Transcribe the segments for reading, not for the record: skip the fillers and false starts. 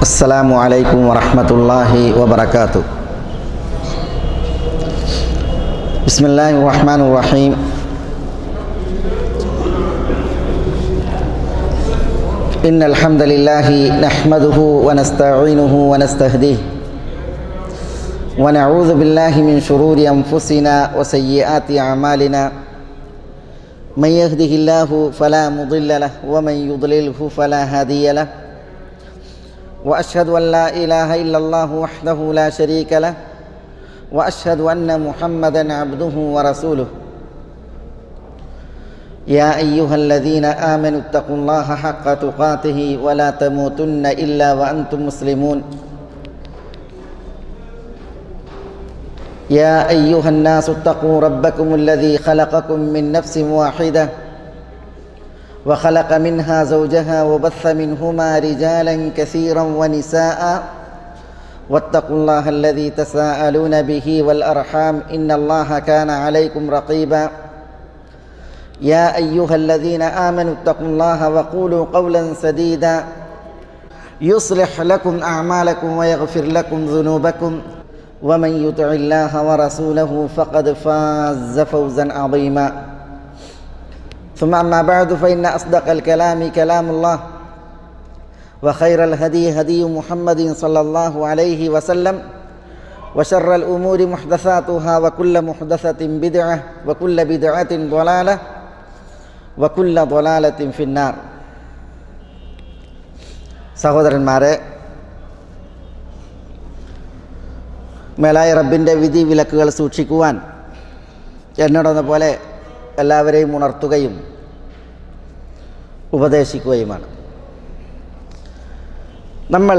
السلام عليكم ورحمة الله وبركاته. بسم الله الرحمن الرحيم. إن الحمد لله نحمده ونستعينه ونستهديه ونعوذ بالله من شرور أنفسنا وسيئات أعمالنا. من يهده الله فلا مضل له ومن يضلله فلا هادي له. وأشهد أن لا إله إلا الله وحده لا شريك له وأشهد أن محمدًا عبده ورسوله. يا أيها الذين آمنوا اتقوا الله حق تقاته ولا تموتن إلا وأنتم مسلمون. يا أيها الناس اتقوا ربكم الذي خلقكم من نفس واحدة وخلق منها زوجها وبث منهما رجالا كثيرا ونساء واتقوا الله الذي تساءلون به والأرحام إن الله كان عليكم رقيبا. يا أيها الذين آمنوا اتقوا الله وقولوا قولا سديدا يصلح لكم أعمالكم ويغفر لكم ذنوبكم ومن يطع الله ورسوله فقد فاز فوزا عظيما. ثم أما بعد فإن أصدق الكلام كلام الله وخير الهدي هدي محمد صلى الله عليه وسلم وشر الأمور محدثاتها وكل محدثة بدعة وكل بدعة ضلالة وكل ضلالة في النار. സഹോദരന്മാരെ, മേലായ റബ്ബിൻ്റെ വിധി വിലക്കുകൾ സൂക്ഷിക്കുവാൻ എന്നോടെന്ന പോലെ എല്ലാവരെയും ഉണർത്തുകയും ഉപദേശിക്കുകയുമാണ്. നമ്മൾ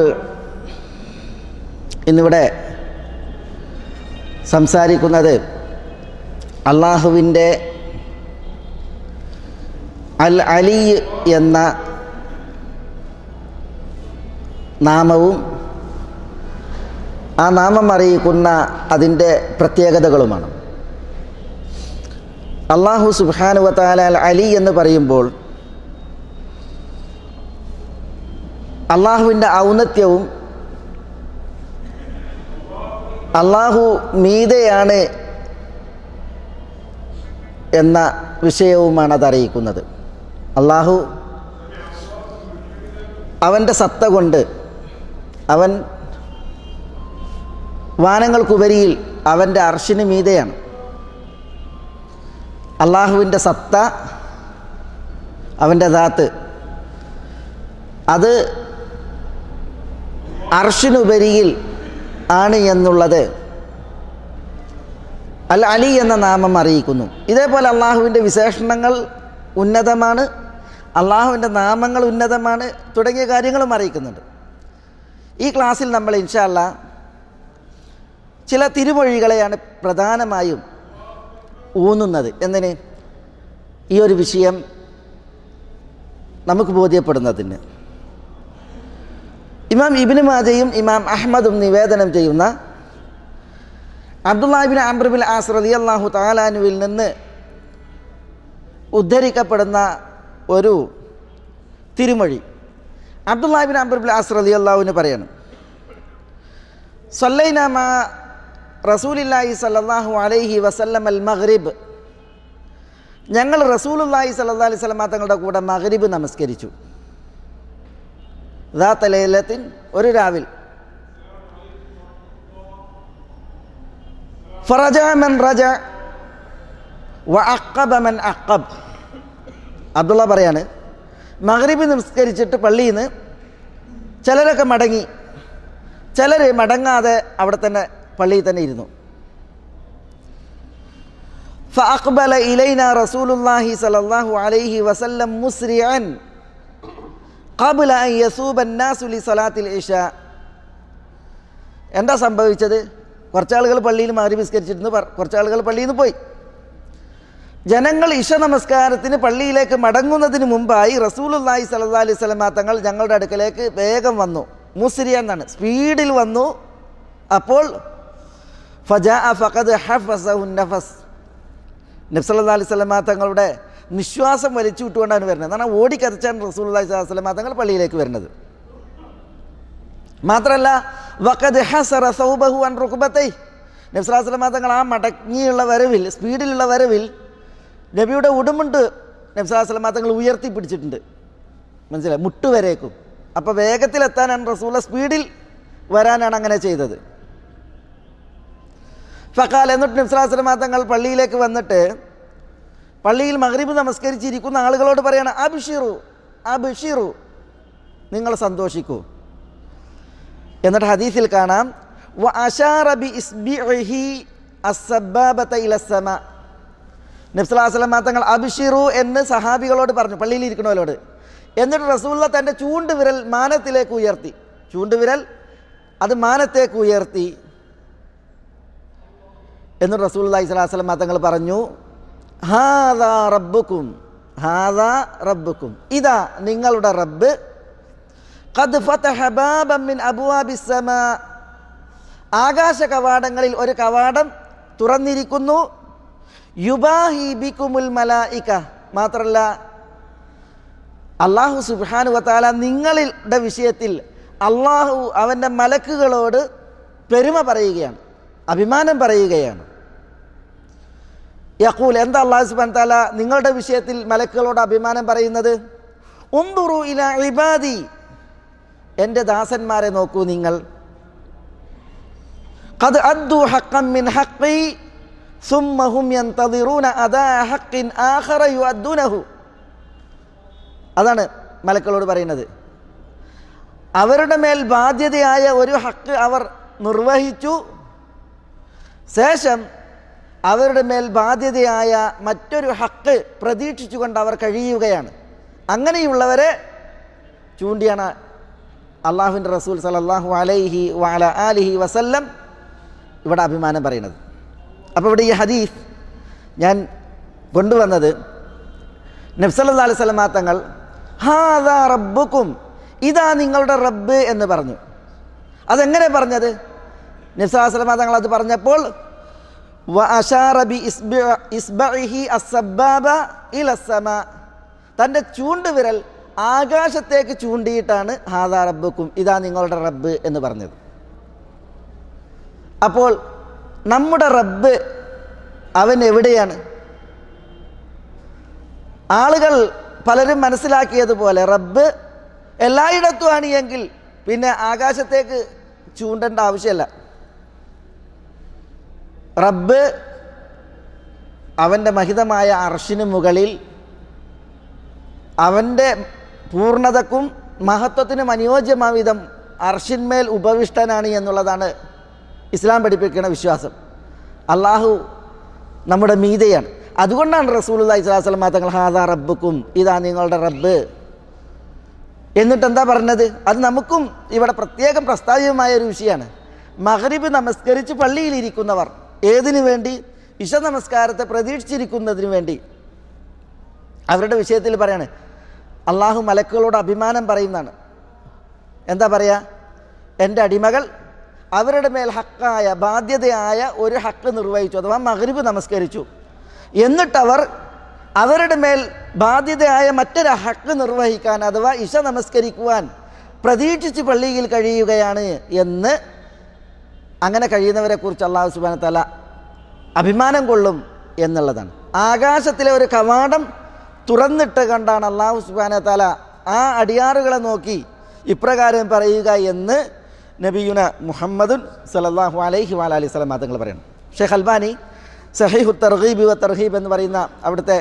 ഇന്നിവിടെ സംസാരിക്കുന്നത് അള്ളാഹുവിൻ്റെ അൽ അലി എന്ന നാമവും ആ നാമം അറിയിക്കുന്ന അതിൻ്റെ പ്രത്യേകതകളുമാണ്. അള്ളാഹു സുബ്ഹാനഹു വ തആല അൽ അലി എന്ന് പറയുമ്പോൾ അള്ളാഹുവിൻ്റെ ഔന്നത്യവും അള്ളാഹു മീതെയാണ് എന്ന വിഷയവുമാണ് അതറിയിക്കുന്നത്. അള്ളാഹു അവൻ്റെ സത്ത കൊണ്ട് അവൻ വാനങ്ങൾക്കുപരിയിൽ അവൻ്റെ അർശിന് മീതെയാണ്. അള്ളാഹുവിൻ്റെ സത്ത, അവൻ്റെ ദാത്ത്, അത് അർശിനുപരിയിൽ ആണ് എന്നുള്ളത് അൽ അലി എന്ന നാമം അറിയിക്കുന്നു. ഇതേപോലെ അള്ളാഹുവിൻ്റെ വിശേഷണങ്ങൾ ഉന്നതമാണ്, അള്ളാഹുവിൻ്റെ നാമങ്ങൾ ഉന്നതമാണ് തുടങ്ങിയ കാര്യങ്ങളും അറിയിക്കുന്നുണ്ട്. ഈ ക്ലാസ്സിൽ നമ്മൾ ഇൻഷാ അല്ലാഹ് ചില തിരുമൊഴികളെയാണ് പ്രധാനമായും ഊന്നുന്നത്. എന്തിന്? ഈ ഒരു വിഷയം നമുക്ക് ബോധ്യപ്പെടുന്നതിന്. ഇമാം ഇബ്നു മാജയും ഇമാം അഹ്മദും നിവേദനം ചെയ്യുന്ന Abdullah ibn Amr bin As റളിയല്ലാഹു തആല അൻഹുവിൽ നിന്ന് ഉദ്ധരിക്കപ്പെടുന്ന ഒരു തിരുമൊഴി. Abdullah ibn Amr bin As റളിയല്ലാഹു അൻഹു പറയാണ്, സല്ലൈനാ മാ റസൂലുള്ളാഹി സ്വല്ലല്ലാഹു അലൈഹി വസല്ലം അൽ മഗ്രിബ്, ഞങ്ങൾ റസൂലുള്ളാഹി സ്വല്ലല്ലാഹു അലൈഹി വസല്ലം തങ്ങളുടെ കൂടെ മഗ്രിബ് നമസ്കരിച്ചു. ദാത ലൈലത്തിൻ, ഒരു രാവിൽ. ഫറജഅ മൻ റജഅ വഅഖബ മൻ അഖബ. അബ്ദുള്ള പറയാണ്, മഗ്രിബ് നമസ്കരിച്ചിട്ട് പള്ളിയിൽ നിന്ന് ചിലരൊക്കെ മടങ്ങി, ചിലർ മടങ്ങാതെ അവിടെ തന്നെ പള്ളിയിൽ തന്നെ ഇരുന്നു. ഫഅഖ്ബല ഇലൈനാ റസൂലുള്ളാഹി സ്വല്ലല്ലാഹു അലൈഹി വസല്ലം മുസ്രിഅൻ ഖബ്ല അൻ യസൂബ അന്നാസു ലിസലാത്തിൽ ഇശാ. എന്താ സംഭവിച്ചത്? കുറച്ചാളുകൾ പള്ളിയിൽ മഗ്രിബ് നിസ്കരിച്ചിരുന്നു, കുറച്ചാളുകൾ പള്ളിയിൽ നിന്ന് പോയി. ജനങ്ങൾ ഇശ നമസ്കാരത്തിന് പള്ളിയിലേക്ക് മടങ്ങുന്നതിന് മുമ്പായി റസൂലുള്ളാഹി സ്വല്ലല്ലാഹു അലൈഹി വസല്ലം തങ്ങൾ ഞങ്ങളുടെ അടുക്കലേക്ക് വേഗം വന്നു. മുസ്രിഅൻ എന്നാണ്, സ്പീഡിൽ വന്നു. അപ്പോൾ ഫജാഅ ഫഖദ് ഹഫസഹു നഫസ്, നബി സല്ലല്ലാഹു അലൈഹി വസല്ലം തങ്ങളുടെ നിശ്വാസം വലിച്ചു വിട്ടുകൊണ്ടാണ് വരുന്നത്. എന്നാൽ ഓടിക്കതച്ചാണ് റസൂലുള്ളാഹി സ്വല്ലല്ലാഹു അലൈഹി വസല്ലം തങ്ങൾ പള്ളിയിലേക്ക് വരുന്നത്. മാത്രമല്ല വഖദ് ഹസറ സൗബഹു അൻ റുക്ബതൈ, നബി സല്ലല്ലാഹു അലൈഹി വസല്ലം തങ്ങൾ ആ മടങ്ങിയുള്ള വരവിൽ, സ്പീഡിലുള്ള വരവിൽ നബിയുടെ ഉടുമുണ്ട് നബി സല്ലല്ലാഹു അലൈഹി വസല്ലം തങ്ങൾ ഉയർത്തി പിടിച്ചിട്ടുണ്ട്, മനസ്സിലായി, മുട്ടുവരേക്കും. അപ്പോൾ വേഗത്തിലെത്താനാണ് റസൂല, സ്പീഡിൽ വരാനാണ് അങ്ങനെ ചെയ്തത്. ഫഖാൽ, എന്നിട്ട് നബി സല്ലല്ലാഹു അലൈഹി വസല്ലം തങ്ങൾ പള്ളിയിലേക്ക് വന്നിട്ട് പള്ളിയിൽ മഗ്രിബ് നമസ്കരിച്ചിരിക്കുന്ന ആളുകളോട് പറയാണ്, അബ്ശിറു അബ്ശിറു, നിങ്ങൾ സന്തോഷിക്കൂ. എന്നിട്ട് ഹദീസിൽ കാണാം, വ അശാറ ബി ഇസ്ബിഇഹി അസ്സബാബത ഇലസ്സമാ, നബി സല്ലല്ലാഹു അലൈഹി വസല്ലം തങ്ങൾ അബ്ശിറു എന്ന് സഹാബികളോട് പറഞ്ഞു, പള്ളിയിൽ ഇരിക്കണവരോട്. എന്നിട്ട് റസൂലുള്ള തൻ്റെ ചൂണ്ടുവിരൽ മാനത്തിലേക്ക് ഉയർത്തി, ചൂണ്ടുവിരൽ അത് മാനത്തേക്ക് ഉയർത്തി. എന്നിട്ട് റസൂലുള്ളാഹി സ്വല്ലല്ലാഹു അലൈഹി വസല്ലം തങ്ങൾ പറഞ്ഞു, ഹാദാ റബ്ബുക്കും, ഹാദാ റബ്ബുക്കും, ഇതാ നിങ്ങളുടെ റബ്ബ്, ഖദ് ഫതഹ ബാബൻ മിൻ അബ്വാബിസ് സമാ, ആകാശ കവാടങ്ങളിൽ ഒരു കവാടം തുറന്നിരിക്കുന്നു. യുബാഹി ബികുമുൽ മലായിക, മാത്രമല്ല അല്ലാഹു സുബ്ഹാനഹു വ തആല നിങ്ങളുടെ വിഷയത്തിൽ അള്ളാഹു അവൻ്റെ മലക്കുകളോട് പെരുമ പറയുകയാണ്, അഭിമാനം പറയുകയാണ്. യഖൂൽ, എന്താ അല്ലാഹു സുബ്ഹാനഹു വ തആല നിങ്ങളുടെ വിഷയത്തിൽ മലക്കുകളോട് അഭിമാനം പറയുന്നത്? ഉൻദുറു ഇലാ ഇബാദി, എൻ്റെ ദാസന്മാരെ നോക്കൂ നിങ്ങൾ, ഖദ് അദ്ദു ഹഖ്ഖൻ മിൻ ഹഖ്ഖി സുമ്മ ഹും യൻതദിറൂന അദാ ഹഖ്ഖിൻ ആഖറ യുഅദ്ദുനഹു. അതാണ് മലക്കുകളോട് പറയുന്നത്. അവരുടെ മേൽ ബാധ്യതയായ ഒരു ഹക്ക് അവർ നിർവഹിച്ചു, ശേഷം അവരുടെ മേൽ ബാധ്യതയായ മറ്റൊരു ഹക്ക് പ്രതീക്ഷിച്ചുകൊണ്ട് അവർ കഴിയുകയാണ്. അങ്ങനെയുള്ളവരെ ചൂണ്ടിയാണ് അള്ളാഹുവിൻ്റെ റസൂൽ സല്ലല്ലാഹു അലൈഹി വഅല ആലിഹി വസല്ലം ഇവിടെ അഭിമാനം പറയുന്നത്. അപ്പോൾ ഇവിടെ ഈ ഹദീസ് ഞാൻ കൊണ്ടുവന്നത്, നബി സല്ലല്ലാഹു അലൈഹി വസല്ലം തങ്ങൾ ഹാദാ റബ്ബുക്കും, ഇതാ നിങ്ങളുടെ റബ്ബ് എന്ന് പറഞ്ഞു. അതെങ്ങനെ പറഞ്ഞത്? നബി സല്ലല്ലാഹു അലൈഹി വസല്ലം തങ്ങൾ അത് പറഞ്ഞപ്പോൾ വ അശാറ ബി ഇസ്ബഇഹി അസ്സബാബ ഇലസ്സമാ, തൻ്റെ ചൂണ്ടുവിരൽ ആകാശത്തേക്ക് ചൂണ്ടിയിട്ടാണ് ഹാദാ റബ്ബുക്കും, ഇതാ നിങ്ങളുടെ റബ്ബ് എന്ന് പറഞ്ഞത്. അപ്പോൾ നമ്മുടെ റബ്ബ് അവൻ എവിടെയാണ്? ആളുകൾ പലരും മനസ്സിലാക്കിയതുപോലെ റബ്ബ് എല്ലായിടത്തുമാണ് എങ്കിൽ പിന്നെ ആകാശത്തേക്ക് ചൂണ്ടേണ്ട ആവശ്യമല്ല. റബ്ബ് അവൻ്റെ മഹിതമായ അർശിന് മുകളിൽ അവൻ്റെ പൂർണ്ണതക്കും മഹത്വത്തിനും അനുയോജ്യമായ വിധം അർശിന്മേൽ ഉപവിഷ്ടനാണ് എന്നുള്ളതാണ് ഇസ്ലാം പഠിപ്പിക്കുന്ന വിശ്വാസം. അള്ളാഹു നമ്മുടെ മീതയാണ്. അതുകൊണ്ടാണ് റസൂലുള്ളാഹി സ്വല്ലല്ലാഹു അലൈഹി വസല്ലം തങ്ങൾ ഹാദാ റബ്ബുക്കും, ഇതാ നിങ്ങളുടെ റബ്ബ് എന്നിട്ട് എന്താ പറഞ്ഞത്? അത് നമുക്കും ഇവിടെ പ്രത്യേകം പ്രസ്താവ്യമായ ഒരു വിഷയമാണ്. മഗ്രിബ് നമസ്കരിച്ച് പള്ളിയിലിരിക്കുന്നവർ ഏതിനു വേണ്ടി? ഇശ നമസ്കാരത്തെ പ്രതീക്ഷിച്ചിരിക്കുന്നതിന് വേണ്ടി. അവരുടെ വിഷയത്തിൽ പറയാണ്, അള്ളാഹു മലക്കുകളോട് അഭിമാനം പറയുന്നതാണ്. എന്താ പറയുക? എൻ്റെ അടിമകൾ അവരുടെ മേൽ ഹക്കായ ബാധ്യതയായ ഒരു ഹക്ക് നിർവഹിച്ചു, അഥവാ മഗ്രിബ് നമസ്കരിച്ചു. എന്നിട്ടവർ അവരുടെ മേൽ ബാധ്യതയായ മറ്റൊരു ഹക്ക് നിർവഹിക്കാൻ, അഥവാ ഇശ നമസ്കരിക്കുവാൻ പ്രതീക്ഷിച്ച് പള്ളിയിൽ കഴിയുകയാണ് എന്ന്, അങ്ങനെ കഴിയുന്നവരെക്കുറിച്ച് അല്ലാഹു സുബ്ഹാനഹു വ തആല അഭിമാനം കൊള്ളും എന്നുള്ളതാണ്. ആകാശത്തിലെ ഒരു കവാടം തുറന്നിട്ട് കണ്ടാണ് അല്ലാഹു സുബ്ഹാനഹു വ തആല ആ അടിയാറുകളെ നോക്കി ഇപ്രകാരം പറയുക എന്ന് നബിയുന മുഹമ്മദുൻ സല്ലല്ലാഹു അലൈഹി വഅലൈഹി വസല്ലം തങ്ങൾ പറയുന്നു. ഷെയ്ഖ് അൽബാനി സഹീഹു തർഗീബ് വ തർഹീബ് എന്ന് പറയുന്ന അവിടുത്തെ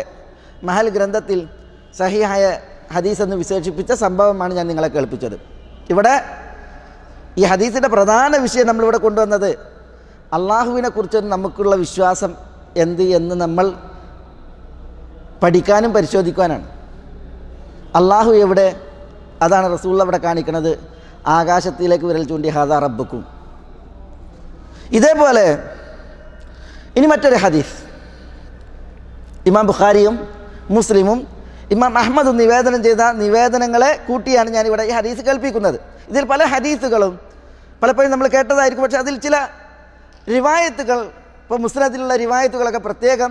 മഹൽ ഗ്രന്ഥത്തിൽ സഹീഹായ ഹദീസ് എന്ന് വിശേഷിപ്പിച്ച സംഭവമാണ് ഞാൻ നിങ്ങളെ കേൾപ്പിച്ചത്. ഇവിടെ ഈ ഹദീസിൻ്റെ പ്രധാന വിഷയം നമ്മളിവിടെ കൊണ്ടുവന്നത് അള്ളാഹുവിനെ കുറിച്ച് നമുക്കുള്ള വിശ്വാസം എന്ത് എന്ന് നമ്മൾ പഠിക്കാനും പരിശോധിക്കാനാണ്. അള്ളാഹു എവിടെ? അതാണ് റസൂൽ അവിടെ കാണിക്കുന്നത്. ആകാശത്തിലേക്ക് വിരൽ ചൂണ്ടി ഹാദാ റബ്ബുക്കും. ഇതേപോലെ ഇനി മറ്റൊരു ഹദീസ് ഇമാം ബുഖാരിയും മുസ്ലിമും ഇമാം അഹ്മദും നിവേദനം ചെയ്ത നിവേദനങ്ങളെ കൂട്ടിയാണ് ഞാനിവിടെ ഈ ഹദീസ് കേൾപ്പിക്കുന്നത്. ഇതിൽ പല ഹദീസുകളും പലപ്പോഴും നമ്മൾ കേട്ടതായിരിക്കും, പക്ഷേ അതിൽ ചില റിവായത്തുകൾ, ഇപ്പോൾ മുസ്നദിലുള്ള റിവായത്തുകളൊക്കെ പ്രത്യേകം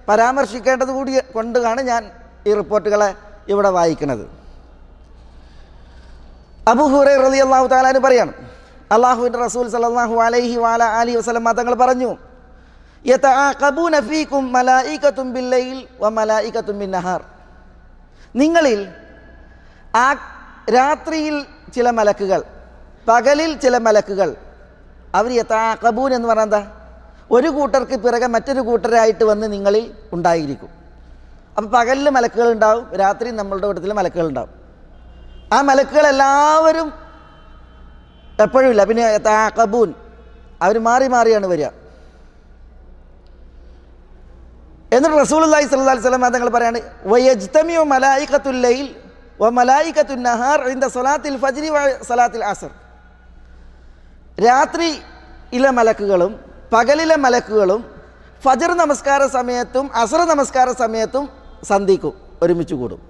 പരാമർശിക്കേണ്ടത് കൂടി കൊണ്ടാണ് ഞാൻ ഈ റിപ്പോർട്ടുകളെ ഇവിടെ വായിക്കുന്നത്. അബൂ ഹുറൈറ റളിയല്ലാഹു തആല പറയാണ്, അള്ളാഹുവിൻ്റെ റസൂൽ സല്ലല്ലാഹു അലൈഹി വഅലിഹി വസല്ലം തങ്ങൾ പറഞ്ഞു, യതആഖബൂന ഫീകും മലായികത്തും ബില്ലൈൽ വ മലായികത്തും ബിന്നഹാർ. നിങ്ങളിൽ ആ രാത്രിയിൽ ചില മലക്കുകൾ, പകലിൽ ചില മലക്കുകൾ, അവർ യതആഖബൂൻ എന്ന് പറഞ്ഞാൽ എന്താ? ഒരു കൂട്ടർക്ക് പിറകെ മറ്റൊരു കൂട്ടരായിട്ട് വന്ന് നിങ്ങളിൽ ഉണ്ടായിരിക്കും. അപ്പോൾ പകലിൽ മലക്കുകൾ ഉണ്ടാവും, രാത്രി നമ്മളുടെ കൂട്ടത്തിൽ മലക്കുകൾ ഉണ്ടാവും. ആ മലക്കുകൾ എല്ലാവരും എപ്പോഴും ഇല്ല, പിന്നെ യതആഖബൂൻ, അവർ മാറി മാറിയാണ് വരിക. എന്നിട്ട് റസൂലുള്ളാഹി സ്വല്ലല്ലാഹു അലൈഹി വസല്ലം തങ്ങൾ പറയാണ്, വയജ്തമിഉ മലായികത്തുൽ ലൈൽ വ മലായികത്തുൻ നഹാർ ഇൻദ സ്വലാത്തിൽ ഫജ്രി വ സ്വലാത്തിൽ അസ്ർ. രാത്രിയിലെ മലക്കുകളും പകലിലെ മലക്കുകളും ഫജ്ർ നമസ്കാര സമയത്തും അസ്ർ നമസ്കാര സമയത്തും സന്ധിക്കും, ഒരുമിച്ച് കൂടും.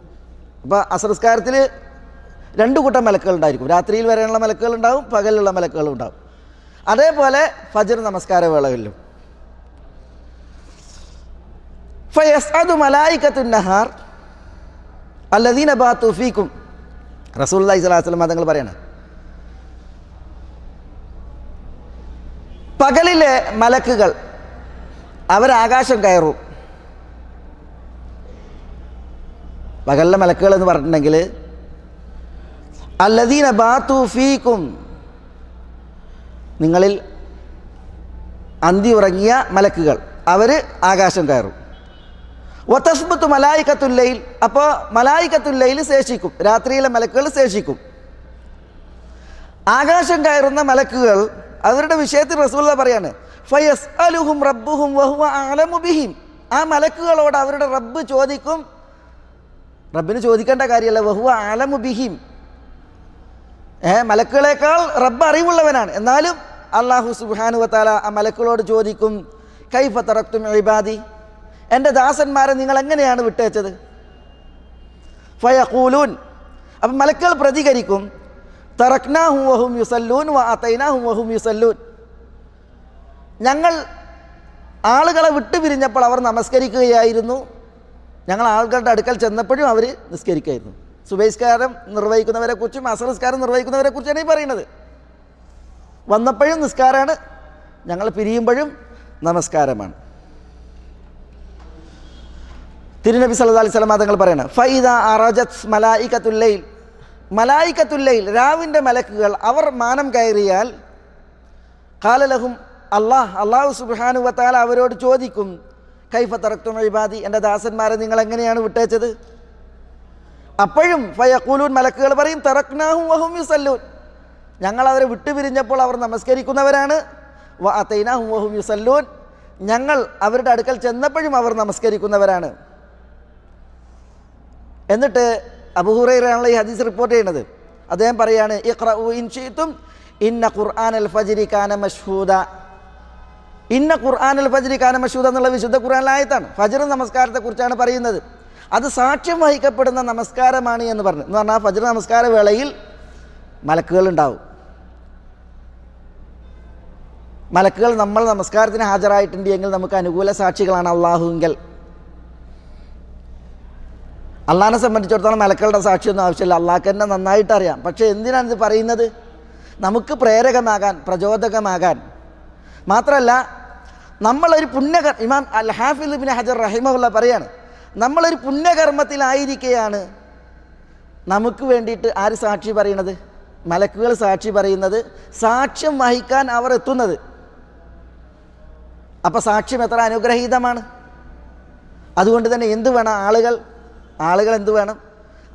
അപ്പോൾ അസ്ർ നമസ്കാരത്തിൽ രണ്ട് കൂട്ടം മലക്കുകൾ ഉണ്ടായിരിക്കും. രാത്രിയിൽ വരെയുള്ള മലക്കുകൾ ഉണ്ടാവും, പകലിലുള്ള മലക്കുകളും ഉണ്ടാവും. അതേപോലെ ഫജ്ർ നമസ്കാര വേളകളിലും. ഫയസ്അദു മലായികത്തുൻ നഹാർ അല്ലദീന ബാതു ഫീകും. റസൂലുള്ളാഹി സ്വല്ലല്ലാഹു അലൈഹി വസല്ലം തങ്ങൾ പറയാണ്, പകലിലെ മലക്കുകൾ അവരാകാശം കയറും. പകലിലെ മലക്കുകൾ എന്ന് പറഞ്ഞിട്ടുണ്ടെങ്കിൽ അല്ലദീന ബാതു ഫീകും, നിങ്ങളിൽ അന്തി ഉറങ്ങിയ മലക്കുകൾ, അവർ ആകാശം കയറും. വതസ്ബത്തു മലായികത്തുൽ ലൈൽ, അപ്പോൾ മലായികത്തുൽ ലൈൽ ശേഷിക്കും, രാത്രിയിലെ മലക്കുകൾ ശേഷിക്കും. ആകാശം കയറുന്ന മലക്കുകൾ അവരുടെ വിഷയത്തിൽ റസൂലുള്ളാഹി പറയാണ്, ഫയസ്അലുഹും റബ്ബുഹും വഹുവ അഅലമു ബിഹിം. ആ മലക്കുകളോട് അവരുടെ റബ്ബ് ചോദിക്കും, റബ്ബിന് ചോദിക്കേണ്ട കാര്യമല്ല, വഹുവ അഅലമു ബിഹിം, മലക്കുകളേക്കാൾ റബ്ബ് അറിവുള്ളവനാണ്. എന്നാലും അല്ലാഹു സുബ്ഹാനഹു വ തആല ആ മലക്കുകളോട് ചോദിക്കും, കൈഫ തറക്തും ഇബാദി, എൻ്റെ ദാസന്മാരെ നിങ്ങൾ എങ്ങനെയാണ് വിട്ടേച്ചത്? ഫയഖൂലൂൻ, അപ്പം മലക്കുകൾ പ്രതികരിക്കും, തറക്നാഹും വഹും യുസല്ലൂൻ വ അതൈനാഹും വഹും യുസല്ലൂൻ. ഞങ്ങൾ ആളുകളെ വിട്ടുപിരിഞ്ഞപ്പോൾ അവർ നമസ്കരിക്കുകയായിരുന്നു, ഞങ്ങൾ ആളുകളുടെ അടുക്കൽ ചെന്നപ്പോഴും അവർ നിസ്കരിക്കുകയായിരുന്നു. സുബഹിസ്കാരം നിർവഹിക്കുന്നവരെ കുറിച്ചും അസ്ർ നിസ്കാരം നിർവഹിക്കുന്നവരെ കുറിച്ചാണ് ഈ പറയുന്നത്. വന്നപ്പോഴും നിസ്കാരമാണ്, ഞങ്ങൾ പിരിയുമ്പോഴും നമസ്കാരമാണ്. തിരുനബി സല്ലല്ലാഹു അലൈഹി വസല്ലം തങ്ങൾ പറയണം, ഫൈദ അറജത് മലായികത്തുൽ ലൈൽ, മലായികത്തുൽ ലൈൽ, രാവിൻ്റെ മലക്കുകൾ അവർ മാനം കയറിയാൽ, ഖാല ലഹും അല്ലാഹു സുബ്ഹാനഹു വ തആല അവരോട് ചോദിക്കും, കൈഫ തറക്തും ഇബാദി, എൻ്റെ ദാസന്മാരെ നിങ്ങൾ എങ്ങനെയാണ് വിട്ടേച്ചത്? അപ്പോഴും ഫയഖൂലൂൻ, മലക്കുകൾ പറയും, തറക്നാഹും വഹും യുസല്ലൂൻ, ഞങ്ങൾ അവരെ വിട്ടുപിരിഞ്ഞപ്പോൾ അവർ നമസ്കരിക്കുന്നവരാണ്, വ അതൈനാഹും വഹും യുസല്ലൂൻ, ഞങ്ങൾ അവരുടെ അടുക്കൽ ചെന്നപ്പോഴും അവർ നമസ്കരിക്കുന്നവരാണ്. എന്നിട്ട് അബൂ ഹുറൈറയാണ് ഈ ഹദീസ് റിപ്പോർട്ട് ചെയ്യുന്നത്. അദ്ദേഹം പറയാണ്, ഇഖ്റഉ ഇൻ ശിഅ്തും ഇന്ന ഖുർആനൽ ഫജ്രി കാന മശ്ഹൂദ. ഇന്ന ഖുർആനൽ ഫജ്രി കാന മശ്ഹൂദ എന്നുള്ള വിശുദ്ധ ഖുർആനിലെ ആയത്താണ്. ഫജ്ർ നമസ്കാരത്തെക്കുറിച്ചാണ് പറയുന്നത്. അത് സാക്ഷ്യം വഹിക്കപ്പെടുന്ന നമസ്കാരമാണ് എന്ന് പറഞ്ഞു. എന്ന് പറഞ്ഞാൽ ഫജ്ർ നമസ്കാര വേളയിൽ മലക്കുകൾ ഉണ്ടാവും. മലക്കുകൾ നമ്മൾ നമസ്കാരത്തിന് ഹാജരായിട്ടുണ്ട് എങ്കിൽ നമുക്ക് അനുകൂല സാക്ഷികളാണ് അള്ളാഹുവിങ്കൽ. അള്ളാഹിനെ സംബന്ധിച്ചിടത്തോളം മലക്കളുടെ സാക്ഷിയൊന്നും ആവശ്യമില്ല, അള്ളാഹ്ക്ക് തന്നെ നന്നായിട്ട് അറിയാം. പക്ഷേ എന്തിനാണ് ഇത് പറയുന്നത്? നമുക്ക് പ്രേരകമാകാൻ, പ്രചോദകമാകാൻ. മാത്രമല്ല, നമ്മളൊരു ഇമാം അൽ ഹാഫിദ് ഇബ്നു ഹജർ റഹിമഹുല്ലാഹ് പറയാണ്, നമ്മളൊരു പുണ്യകർമ്മത്തിലായിരിക്കെയാണ് നമുക്ക് വേണ്ടിയിട്ട് ആര് സാക്ഷി പറയണത്? മലക്കുകൾ സാക്ഷി പറയുന്നത്, സാക്ഷ്യം വഹിക്കാൻ അവർ എത്തുന്നത്. അപ്പം സാക്ഷ്യം എത്ര അനുഗ്രഹീതമാണ്. അതുകൊണ്ട് തന്നെ എന്ത് വേണം? ആളുകൾ എന്ത് വേണം?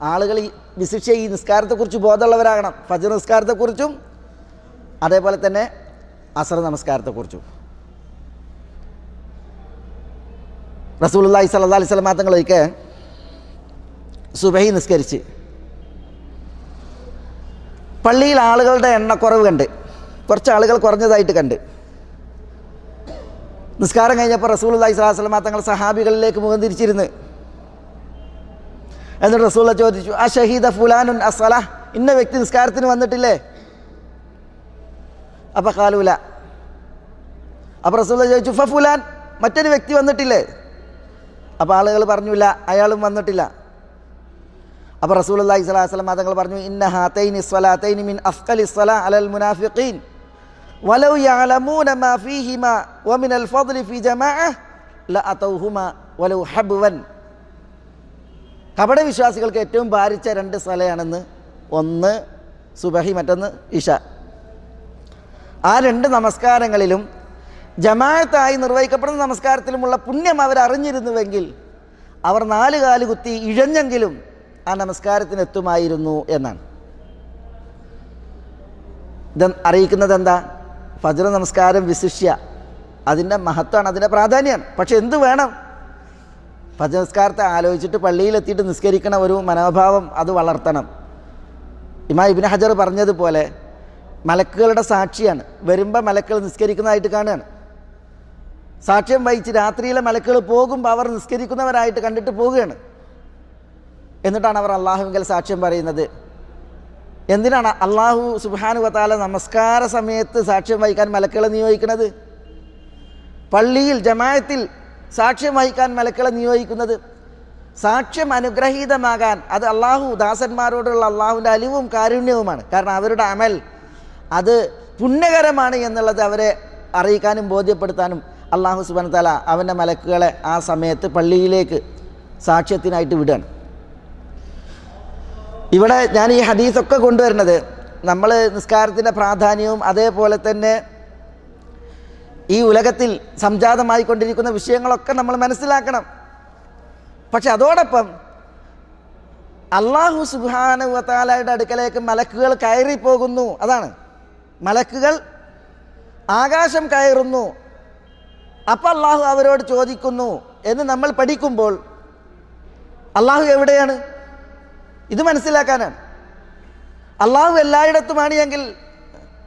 ആളുകൾ ഈ വിശിഷ്യ ഈ നിസ്കാരത്തെക്കുറിച്ച് ബോധമുള്ളവരാകണം. ഫജ്ർ നിസ്കാരത്തെക്കുറിച്ചും അതേപോലെ തന്നെ അസ്ർ നമസ്കാരത്തെക്കുറിച്ചും. റസൂലുള്ളാഹി സ്വല്ലല്ലാഹു അലൈഹി വസല്ലം തങ്ങളൊക്കെ സുബഹി നിസ്കരിച്ച് പള്ളിയിൽ ആളുകളുടെ എണ്ണക്കുറവ് കണ്ട്, കുറച്ച് ആളുകൾ കുറഞ്ഞതായിട്ട് കണ്ട്, നിസ്കാരം കഴിഞ്ഞപ്പോൾ റസൂലുള്ളാഹി സ്വല്ലല്ലാഹു അലൈഹി വസല്ലം തങ്ങൾ സഹാബികളിലേക്ക് മുഖം തിരിച്ചിരുന്ന് എന്നിട്ട് റസൂലുള്ളാഹി ചോദിച്ചു, ആ ഷഹീദ ഫുലാനുൻ അസ്സലാഹ്, ഇന്ന വ്യക്തി നിസ്കാരത്തിന് വന്നിട്ടില്ലേ? അപ്പം ഖാലൂല. അപ്പോൾ റസൂലുള്ളാഹി ചോദിച്ചു, ഫുലാൻ, മറ്റൊരു വ്യക്തി വന്നിട്ടില്ലേ? അപ്പോൾ ആളുകൾ പറഞ്ഞില്ല, അയാളും വന്നിട്ടില്ല. അപ്പോൾ റസൂലുള്ളാഹി സ്വല്ലല്ലാഹു അലൈഹി വസല്ലം തങ്ങൾ പറഞ്ഞു, ഇന്ന ഹാതൈനി സ്വലാതൈനി മിൻ അഫ്ഖലി സ്വലാ അലൽ മുനാഫിഖീൻ. വലൗ യഅലമൂന മാ ഫീഹിമാ വമിനൽ ഫദ്ലി ഫീ ജമാഅ ലഅതൗഹുമാ വലൗ ഹബ്വൻ. കപടവിശ്വാസികൾക്ക് ഏറ്റവും ഭാരിച്ച 2 സ്ഥലമാണെന്ന്, ഒന്ന് സുബഹി, മറ്റൊന്ന് ഇഷ. ആ 2 നമസ്കാരങ്ങളിലും ജമാഅത്തായി നിർവഹിക്കപ്പെടുന്ന നമസ്കാരത്തിലുമുള്ള പുണ്യം അവരറിഞ്ഞിരുന്നുവെങ്കിൽ അവർ 4 കാല് കുത്തി ഇഴഞ്ഞെങ്കിലും ആ നമസ്കാരത്തിന് എത്തുമായിരുന്നു എന്നാണ്. ഇത് അറിയിക്കുന്നത് എന്താ? ഫജ്ർ നമസ്കാരം വിശിഷ്യ അതിൻ്റെ മഹത്വമാണ്, അതിൻ്റെ പ്രാധാന്യമാണ്. പക്ഷെ എന്ത് വേണം? ഫജ്ർ നമസ്കാരത്തെ ആലോചിച്ചിട്ട് പള്ളിയിലെത്തിയിട്ട് നിസ്കരിക്കണ ഒരു മനോഭാവം അത് വളർത്തണം. ഇമാം ഇബ്നു ഹജർ പറഞ്ഞതുപോലെ മലക്കുകളുടെ സാക്ഷിയാണ്. വരുമ്പോൾ മലക്കുകൾ നിസ്കരിക്കുന്നതായിട്ട് കാണുകയാണ്. സാക്ഷ്യം വഹിച്ച് രാത്രിയിലെ മലക്കുകൾ പോകുമ്പോൾ അവർ നിസ്കരിക്കുന്നവരായിട്ട് കണ്ടിട്ട് പോവുകയാണ്. എന്നിട്ടാണ് അവർ അള്ളാഹുവിങ്കൽ സാക്ഷ്യം പറയുന്നത്. എന്തിനാണ് അള്ളാഹു സുബ്ഹാനഹു വ തആല നമസ്കാര സമയത്ത് സാക്ഷ്യം വഹിക്കാൻ മലക്കുകളെ നിയോഗിക്കുന്നത്? പള്ളിയിൽ ജമാഅത്തിൽ സാക്ഷ്യം വഹിക്കാൻ മലക്കുകളെ നിയോഗിക്കുന്നത് സാക്ഷ്യം അനുഗ്രഹീതമാകാൻ, അത് അള്ളാഹു ദാസന്മാരോടുള്ള അള്ളാഹുവിൻ്റെ അലിവും കാരുണ്യവുമാണ്. കാരണം അവരുടെ അമൽ അത് പുണ്യകരമാണ് എന്നുള്ളത് അവരെ അറിയിക്കാനും ബോധ്യപ്പെടുത്താനും അള്ളാഹു സുബ്ഹാനഹു വ തആല അവൻ്റെ മലക്കുകളെ ആ സമയത്ത് പള്ളിയിലേക്ക് സാക്ഷ്യത്തിനായിട്ട് വിടുകയാണ്. ഇവിടെ ഞാൻ ഈ ഹദീസൊക്കെ കൊണ്ടുവരുന്നത് നമ്മൾ നിസ്കാരത്തിൻ്റെ പ്രാധാന്യവും അതേപോലെ തന്നെ ഈ ഉലകത്തിൽ സംജാതമായി കൊണ്ടിരിക്കുന്ന വിഷയങ്ങളൊക്കെ നമ്മൾ മനസ്സിലാക്കണം. പക്ഷെ അതോടൊപ്പം അള്ളാഹു സുബ്ഹാനഹു വ തആലയുടെ അടുക്കലേക്ക് മലക്കുകൾ കയറിപ്പോകുന്നു. അതാണ്, മലക്കുകൾ ആകാശം കയറുന്നു. അപ്പം അള്ളാഹു അവരോട് ചോദിക്കുന്നു എന്ന് നമ്മൾ പഠിക്കുമ്പോൾ അള്ളാഹു എവിടെയാണ്? ഇത് മനസ്സിലാക്കാനാണ്. അള്ളാഹു എല്ലായിടത്തുമാണ് എങ്കിൽ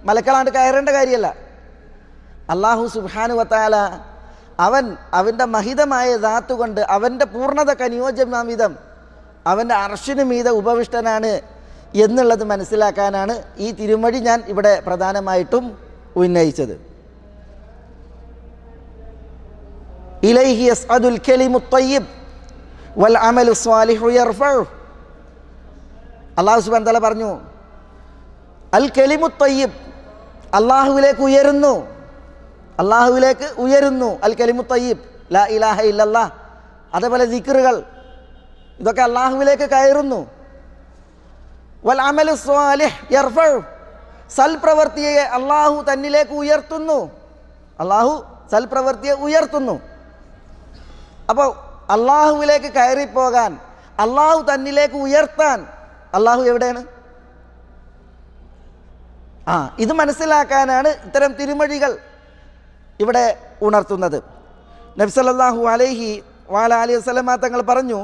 മലക്കളാണ്ട് കയറേണ്ട കാര്യമല്ല. അള്ളാഹു സുബ്ഹാനഹു വ തആല അവൻ്റെ മഹിതമായ ദാത്ത് കൊണ്ട് അവൻ്റെ പൂർണ്ണതക്ക് അനുയോജ്യമാം വിധം അവൻ്റെ അർശിന് മീതെ ഉപവിഷ്ടനാണ് എന്നുള്ളത് മനസ്സിലാക്കാനാണ് ഈ തിരുമൊഴി ഞാൻ ഇവിടെ പ്രധാനമായിട്ടും ഉന്നയിച്ചത്. ഇലൈഹി യസ്അദുൽ കലിമുത് ത്വയ്യിബ് വൽ അമലു സ്വാലിഹു യർഫഉ. അല്ലാഹു സുബ്ഹാനഹു വ തആല പറഞ്ഞു, അൽ കലിമുത് ത്വയ്യിബ്, അല്ലാഹുവിലേക്ക് ഉയരുന്നു, അല്ലാഹുവിലേക്ക് ഉയരുന്നു. അൽ കലിമുത് ത്വയ്യിബ്, ലാ ഇലാഹ ഇല്ലല്ലാഹ്, അതേപോലെ ദിക്റുകൾ, ഇതൊക്കെ അല്ലാഹുവിലേക്ക് കയറുന്നു. വൽ അമലു സ്വാലിഹ് യർഫഉ, സൽപ്രവൃത്തിയെ അല്ലാഹു തന്നിലേക്ക് ഉയർത്തുന്നു. അല്ലാഹു സൽപ്രവൃത്തിയെ ഉയർത്തുന്നു. അപ്പോൾ അല്ലാഹുവിലേക്ക് കയറിപ്പോകാൻ, അല്ലാഹു തന്നിലേക്ക് ഉയർത്താൻ അല്ലാഹു എവിടെയാണ്? ഇത് മനസ്സിലാക്കാനാണ് ഇത്തരം തിരുമൊഴികൾ ഇവിടെ ഉണർത്തുന്നത്. നബി സല്ലല്ലാഹു അലൈഹി വഅലൈഹി വസല്ലമ തങ്ങൾ പറഞ്ഞു,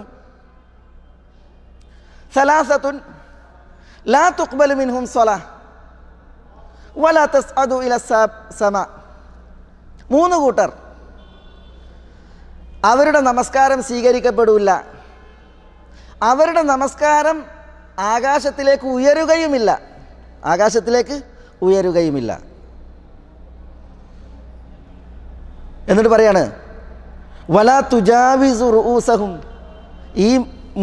സലാസത്തുൻ ലാ തുഖ്ബലു മിൻഹും സ്വലാഹ് വലാ തസ്അദു ഇല സമാ. 3 കൂട്ടർ, അവരുടെ നമസ്കാരം സ്വീകരിക്കപ്പെടില്ല, അവരുടെ നമസ്കാരം ആകാശത്തിലേക്ക് ഉയരുകയുമില്ല, ആകാശത്തിലേക്ക് ഉയരുകയുമില്ല. എന്നിട്ട് പറയാണ്, വലാ തുജാവിസു റൂസഹും. ഈ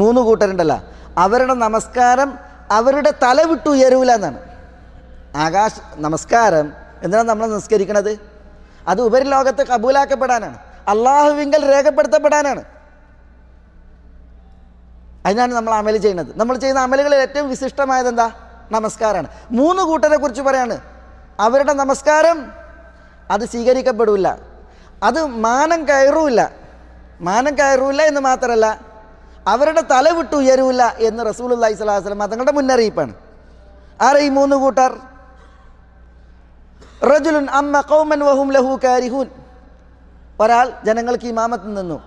3 കൂട്ടരുണ്ടല്ലോ, അവരുടെ നമസ്കാരം അവരുടെ തല വിട്ട് ഉയരൂല എന്നാണ്. നമസ്കാരം എന്തിനാണ് നമ്മൾ നിസ്കരിക്കണത്? അത് ഉപരിലോകത്ത് കബൂലാക്കപ്പെടാനാണ്, അള്ളാഹുവിങ്കൽ രേഖപ്പെടുത്തപ്പെടാനാണ്. അതിനാണ് നമ്മൾ അമൽ ചെയ്യുന്നത്. നമ്മൾ ചെയ്യുന്ന അമലുകളിൽ ഏറ്റവും വിശിഷ്ടമായത് എന്താ? നമസ്കാരമാണ്. 3 കൂട്ടരെ കുറിച്ച് പറയാണ്, അവരുടെ നമസ്കാരം അത് സ്വീകരിക്കപ്പെടില്ല, അത് മാനം കയറൂല. മാനം കയറൂല എന്ന് മാത്രമല്ല, അവരുടെ തല വിട്ട് ഉയരൂല എന്ന് റസൂലുള്ളാഹി സ്വല്ലല്ലാഹു അലൈഹി വസല്ലം തങ്ങളുടെ മുന്നറിയിപ്പാണ്. ആരെ ഈ 3 കൂട്ടർ? റജുലുൻ അമ്മ ഖൗമൻ വഹും ലഹു കാരിഹൂൻ. ഒരാൾ ജനങ്ങൾക്ക് ഇമാമത്ത് നിന്നു,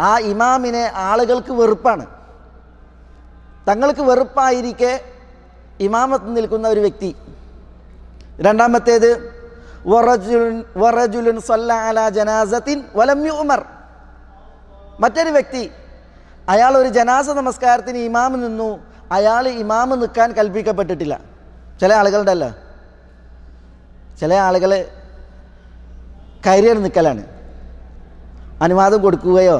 ആ ഇമാമിനെ ആളുകൾക്ക് വെറുപ്പാണ്. തങ്ങൾക്ക് വെറുപ്പായിരിക്കെ ഇമാമത്ത് നിൽക്കുന്ന ഒരു വ്യക്തി. രണ്ടാമത്തേത് വറജുലുൻ സല്ല അലാ ജനാസത്തിൻ വലം യുഅ്മർ. മറ്റൊരു വ്യക്തി, അയാൾ ഒരു ജനാസ നമസ്കാരത്തിന് ഇമാമ് നിന്നു, അയാൾ ഇമാമ് നിൽക്കാൻ കൽപ്പിക്കപ്പെട്ടിട്ടില്ല. ചില ആളുകളുണ്ടല്ലോ, ചില ആളുകൾ കയറിയാണ് നിൽക്കലാണ്, അനുവാദം കൊടുക്കുകയോ